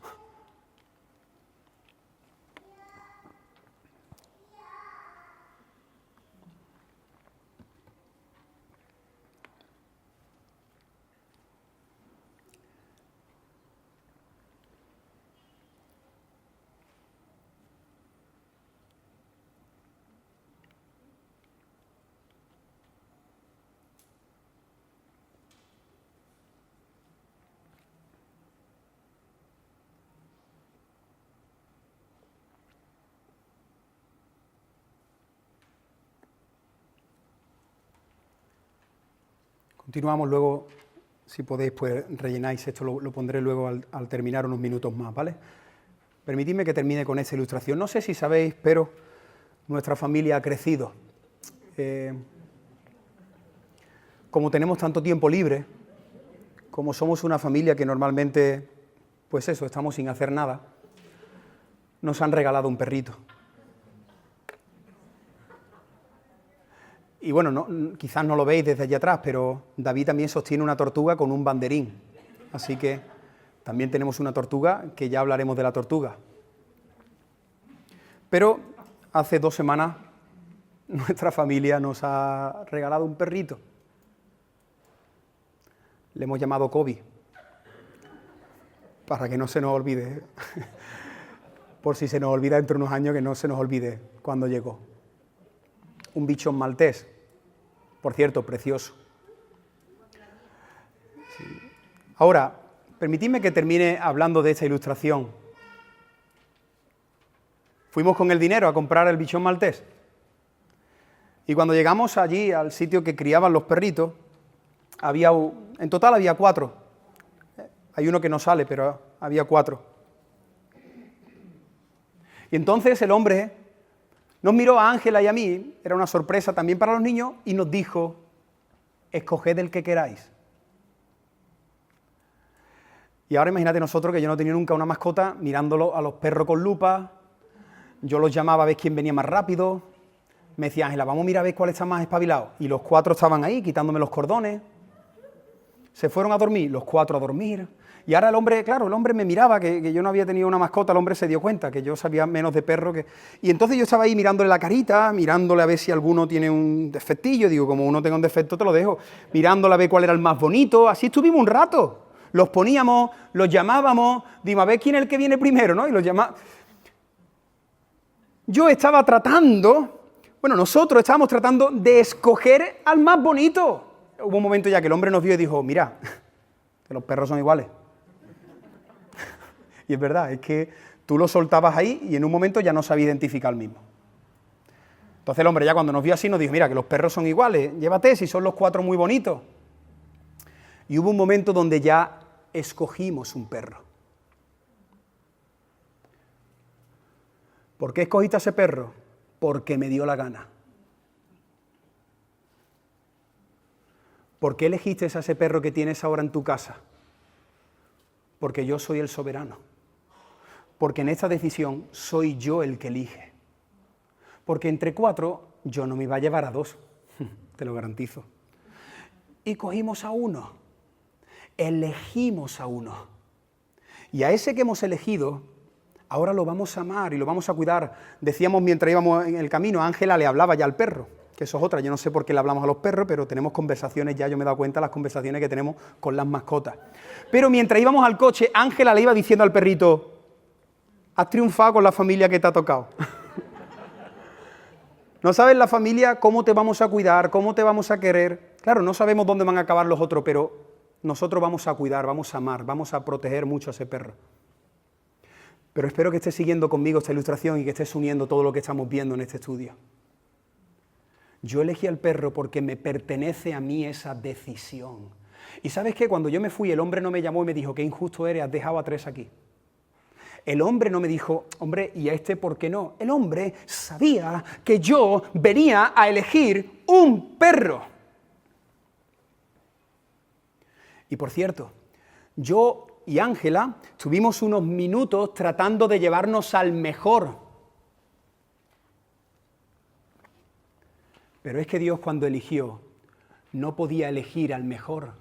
Continuamos luego, si podéis, pues rellenáis esto, lo pondré luego al terminar unos minutos más, ¿vale? Permitidme que termine con esta ilustración. No sé si sabéis, pero nuestra familia ha crecido. Como tenemos tanto tiempo libre, como somos una familia que normalmente, pues eso, estamos sin hacer nada, nos han regalado un perrito. Y bueno, quizás no lo veis desde allá atrás, pero David también sostiene una tortuga con un banderín. Así que también tenemos una tortuga, que ya hablaremos de la tortuga. Pero hace 2 semanas nuestra familia nos ha regalado un perrito. Le hemos llamado Kobe, para que no se nos olvide. Por si se nos olvida dentro de unos años, que no se nos olvide cuándo llegó. un bichón maltés. Por cierto, precioso. Sí. Ahora, permitidme que termine hablando de esta ilustración. Fuimos con el dinero a comprar el bichón maltés. Y cuando llegamos allí, al sitio que criaban los perritos, en total había 4. Hay uno que no sale, pero había 4. Y entonces el hombre nos miró a Ángela y a mí, era una sorpresa también para los niños, y nos dijo: escoged el que queráis. Y ahora imagínate nosotros, que yo no tenía nunca una mascota, mirándolo a los perros con lupa. Yo los llamaba a ver quién venía más rápido. Me decía Ángela: vamos a mirar a ver cuál está más espabilado. Y los 4 estaban ahí, quitándome los cordones. Se fueron a dormir, los 4 a dormir. Y ahora el hombre me miraba, que yo no había tenido una mascota, el hombre se dio cuenta que yo sabía menos de perro que... Y entonces yo estaba ahí mirándole la carita, mirándole a ver si alguno tiene un defectillo. Digo, como uno tenga un defecto te lo dejo. Mirándole a ver cuál era el más bonito. Así estuvimos un rato. Los poníamos, los llamábamos, digo, a ver quién es el que viene primero, ¿no? Y los llamábamos. Nosotros estábamos tratando de escoger al más bonito. Hubo un momento ya que el hombre nos vio y dijo: mira, que los perros son iguales. Y es verdad, es que tú lo soltabas ahí y en un momento ya no sabía identificar al mismo. Entonces el hombre ya cuando nos vio así nos dijo: mira, que los perros son iguales, llévate si son los 4 muy bonitos. Y hubo un momento donde ya escogimos un perro. ¿Por qué escogiste a ese perro? Porque me dio la gana. ¿Por qué elegiste a ese perro que tienes ahora en tu casa? Porque yo soy el soberano. Porque en esta decisión soy yo el que elige. Porque entre 4 yo no me iba a llevar a 2, te lo garantizo. Y cogimos a 1, elegimos a 1. Y a ese que hemos elegido, ahora lo vamos a amar y lo vamos a cuidar. Decíamos mientras íbamos en el camino, Ángela le hablaba ya al perro, que eso es otra, yo no sé por qué le hablamos a los perros, pero tenemos conversaciones ya, yo me he dado cuenta de las conversaciones que tenemos con las mascotas. Pero mientras íbamos al coche, Ángela le iba diciendo al perrito: has triunfado con la familia que te ha tocado. No sabes la familia cómo te vamos a cuidar, cómo te vamos a querer. Claro, no sabemos dónde van a acabar los otros, pero nosotros vamos a cuidar, vamos a amar, vamos a proteger mucho a ese perro. Pero espero que estés siguiendo conmigo esta ilustración y que estés uniendo todo lo que estamos viendo en este estudio. Yo elegí al perro porque me pertenece a mí esa decisión. Y ¿sabes qué? Cuando yo me fui, el hombre no me llamó y me dijo: qué injusto eres, has dejado a 3 aquí. El hombre no me dijo: hombre, ¿y a este por qué no? El hombre sabía que yo venía a elegir un perro. Y por cierto, yo y Ángela tuvimos unos minutos tratando de llevarnos al mejor. Pero es que Dios, cuando eligió, no podía elegir al mejor,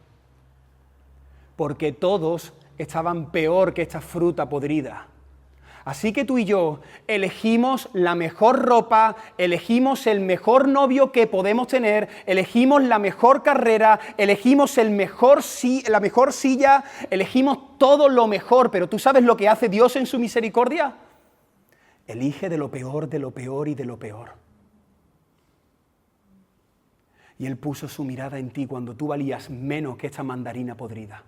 porque todos estaban peor que esta fruta podrida. Así que tú y yo elegimos la mejor ropa, elegimos el mejor novio que podemos tener, elegimos la mejor carrera, elegimos la mejor silla, elegimos todo lo mejor. Pero ¿tú sabes lo que hace Dios en su misericordia? Elige de lo peor y de lo peor. Y Él puso su mirada en ti cuando tú valías menos que esta mandarina podrida.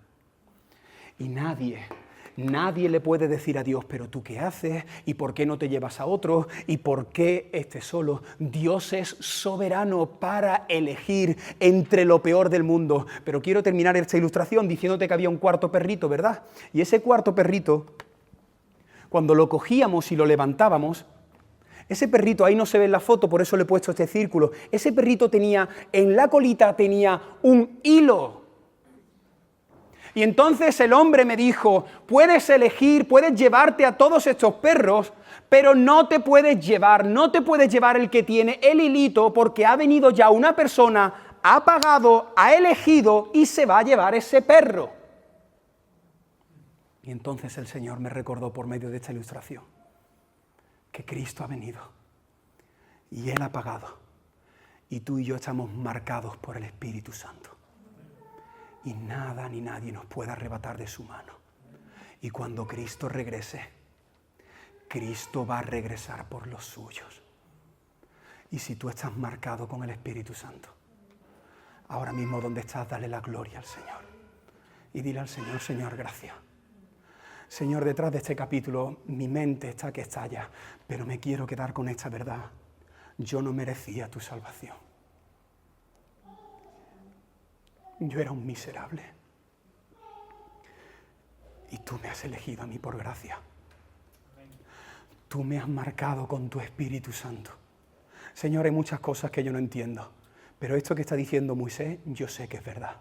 Y nadie le puede decir a Dios: pero tú qué haces, y por qué no te llevas a otro, y por qué estés solo. Dios es soberano para elegir entre lo peor del mundo. Pero quiero terminar esta ilustración diciéndote que había un 4.º perrito, ¿verdad? Y ese 4.º perrito, cuando lo cogíamos y lo levantábamos, ese perrito, ahí no se ve en la foto, por eso le he puesto este círculo, ese perrito tenía, en la colita tenía un hilo. Y entonces el hombre me dijo: puedes elegir, puedes llevarte a todos estos perros, pero no te puedes llevar el que tiene el hilito, porque ha venido ya una persona, ha pagado, ha elegido y se va a llevar ese perro. Y entonces el Señor me recordó por medio de esta ilustración que Cristo ha venido y Él ha pagado, y tú y yo estamos marcados por el Espíritu Santo. Y nada ni nadie nos puede arrebatar de su mano. Y cuando Cristo regrese, Cristo va a regresar por los suyos. Y si tú estás marcado con el Espíritu Santo, ahora mismo donde estás, dale la gloria al Señor. Y dile al Señor, Señor, gracias. Señor, detrás de este capítulo mi mente está que estalla, pero me quiero quedar con esta verdad. Yo no merecía tu salvación. Yo era un miserable. Y tú me has elegido a mí por gracia. Tú me has marcado con tu Espíritu Santo. Señor, hay muchas cosas que yo no entiendo, pero esto que está diciendo Moisés, yo sé que es verdad.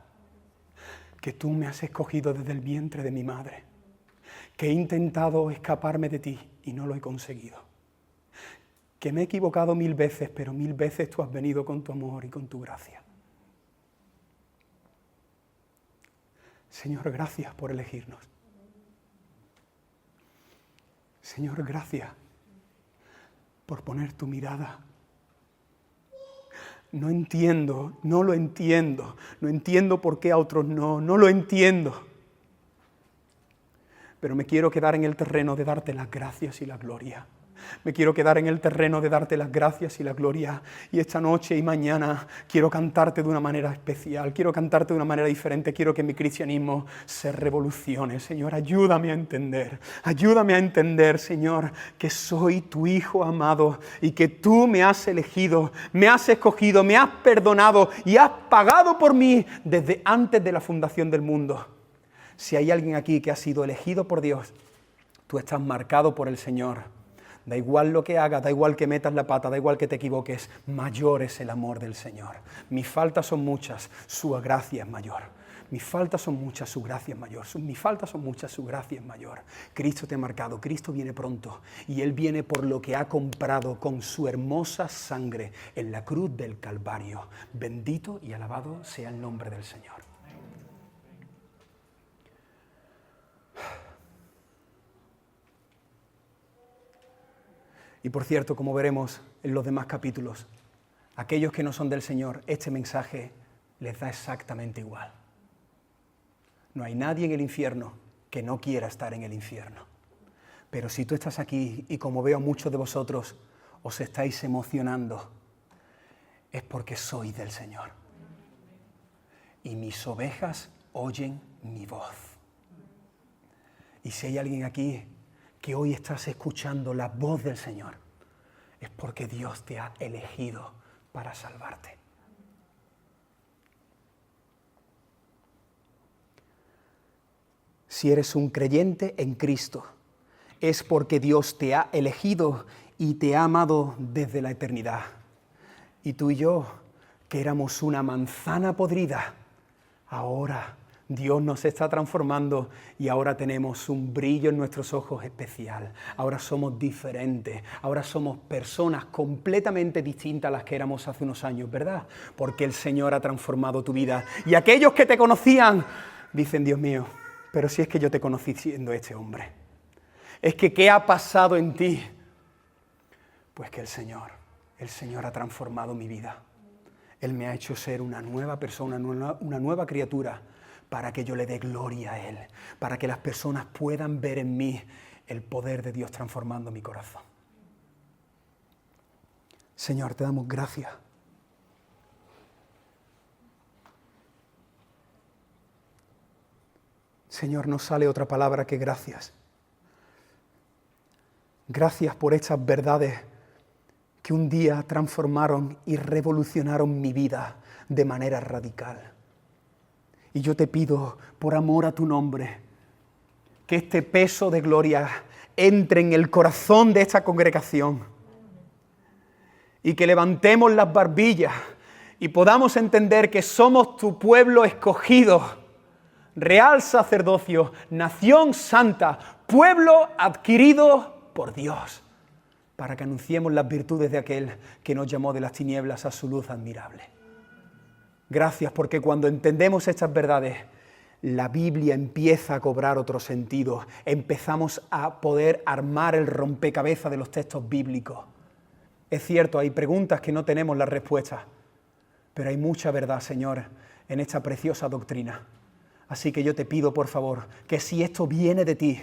Que tú me has escogido desde el vientre de mi madre. Que he intentado escaparme de ti y no lo he conseguido. Que me he equivocado 1000 veces, pero 1000 veces tú has venido con tu amor y con tu gracia. Señor, gracias por elegirnos. Señor, gracias por poner tu mirada. No entiendo, no lo entiendo. No entiendo por qué a otros no lo entiendo. Pero me quiero quedar en el terreno de darte las gracias y la gloria. Me quiero quedar en el terreno de darte las gracias y la gloria. Y esta noche y mañana quiero cantarte de una manera especial. Quiero cantarte de una manera diferente. Quiero que mi cristianismo se revolucione. Señor, ayúdame a entender. Ayúdame a entender, Señor, que soy tu Hijo amado y que tú me has elegido, me has escogido, me has perdonado y has pagado por mí desde antes de la fundación del mundo. Si hay alguien aquí que ha sido elegido por Dios, tú estás marcado por el Señor. Da igual lo que hagas, da igual que metas la pata, da igual que te equivoques, mayor es el amor del Señor. Mis faltas son muchas, su gracia es mayor. Mis faltas son muchas, su gracia es mayor. Mis faltas son muchas, su gracia es mayor. Cristo te ha marcado, Cristo viene pronto y Él viene por lo que ha comprado con su hermosa sangre en la cruz del Calvario. Bendito y alabado sea el nombre del Señor. Y por cierto, como veremos en los demás capítulos, aquellos que no son del Señor, este mensaje les da exactamente igual. No hay nadie en el infierno que no quiera estar en el infierno. Pero si tú estás aquí y como veo a muchos de vosotros os estáis emocionando, es porque soy del Señor. Y mis ovejas oyen mi voz. Y si hay alguien aquí que hoy estás escuchando la voz del Señor, es porque Dios te ha elegido para salvarte. Si eres un creyente en Cristo, es porque Dios te ha elegido y te ha amado desde la eternidad. Y tú y yo, que éramos una manzana podrida, ahora Dios nos está transformando y ahora tenemos un brillo en nuestros ojos especial. Ahora somos diferentes, ahora somos personas completamente distintas a las que éramos hace unos años, ¿verdad? Porque el Señor ha transformado tu vida. Y aquellos que te conocían dicen, Dios mío, pero si es que yo te conocí siendo este hombre. Es que ¿qué ha pasado en ti? Pues que el Señor ha transformado mi vida. Él me ha hecho ser una nueva persona, una nueva criatura, para que yo le dé gloria a Él, para que las personas puedan ver en mí el poder de Dios transformando mi corazón. Señor, te damos gracias. Señor, no sale otra palabra que gracias. Gracias por estas verdades que un día transformaron y revolucionaron mi vida de manera radical. Y yo te pido, por amor a tu nombre, que este peso de gloria entre en el corazón de esta congregación y que levantemos las barbillas y podamos entender que somos tu pueblo escogido, real sacerdocio, nación santa, pueblo adquirido por Dios, para que anunciemos las virtudes de aquel que nos llamó de las tinieblas a su luz admirable. Gracias porque cuando entendemos estas verdades, la Biblia empieza a cobrar otro sentido. Empezamos a poder armar el rompecabezas de los textos bíblicos. Es cierto, hay preguntas que no tenemos las respuestas, pero hay mucha verdad, Señor, en esta preciosa doctrina. Así que yo te pido, por favor, que si esto viene de ti,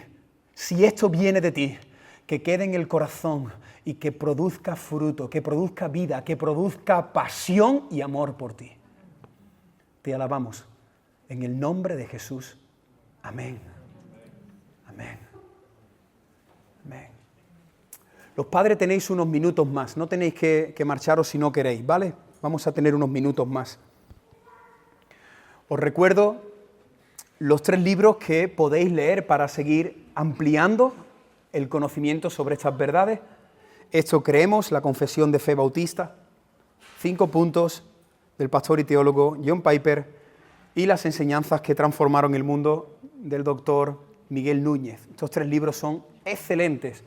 que quede en el corazón y que produzca fruto, que produzca vida, que produzca pasión y amor por ti. Te alabamos en el nombre de Jesús. Amén. Amén. Amén. Los padres tenéis unos minutos más, no tenéis que marcharos si no queréis, ¿vale? Vamos a tener unos minutos más. Os recuerdo los 3 libros que podéis leer para seguir ampliando el conocimiento sobre estas verdades. Esto creemos, la Confesión de Fe Bautista, 5 puntos del pastor y teólogo John Piper y las enseñanzas que transformaron el mundo del doctor Miguel Núñez. Estos 3 libros son excelentes.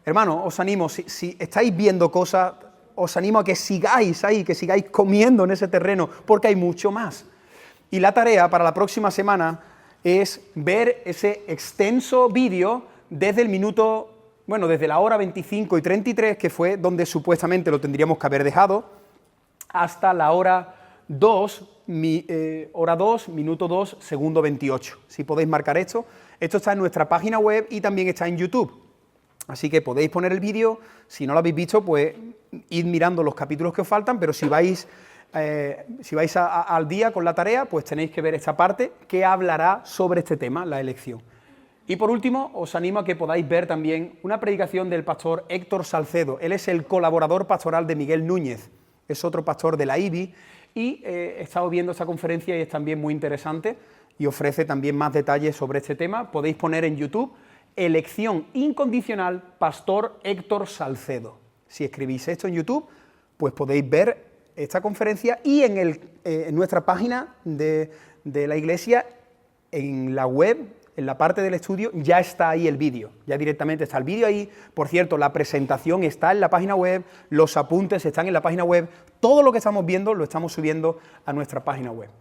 Hermano, os animo, si estáis viendo cosas, os animo a que sigáis ahí, que sigáis comiendo en ese terreno, porque hay mucho más. Y la tarea para la próxima semana es ver ese extenso vídeo desde el minuto, bueno, desde la hora 25 y 33, que fue donde supuestamente lo tendríamos que haber dejado, hasta la hora 2, minuto 2, segundo 28. Si podéis marcar esto está en nuestra página web y también está en YouTube. Así que podéis poner el vídeo, si no lo habéis visto, pues id mirando los capítulos que os faltan, pero si vais al día con la tarea, pues tenéis que ver esta parte que hablará sobre este tema, la elección. Y por último, os animo a que podáis ver también una predicación del pastor Héctor Salcedo. Él es el colaborador pastoral de Miguel Núñez, es otro pastor de la IBI, y he estado viendo esta conferencia y es también muy interesante y ofrece también más detalles sobre este tema. Podéis poner en YouTube Elección incondicional, pastor Héctor Salcedo. Si escribís esto en YouTube, pues podéis ver esta conferencia y en nuestra página de la iglesia, en la web, en la parte del estudio, ya está ahí el vídeo. Ya directamente está el vídeo ahí. Por cierto, la presentación está en la página web, los apuntes están en la página web. Todo lo que estamos viendo lo estamos subiendo a nuestra página web.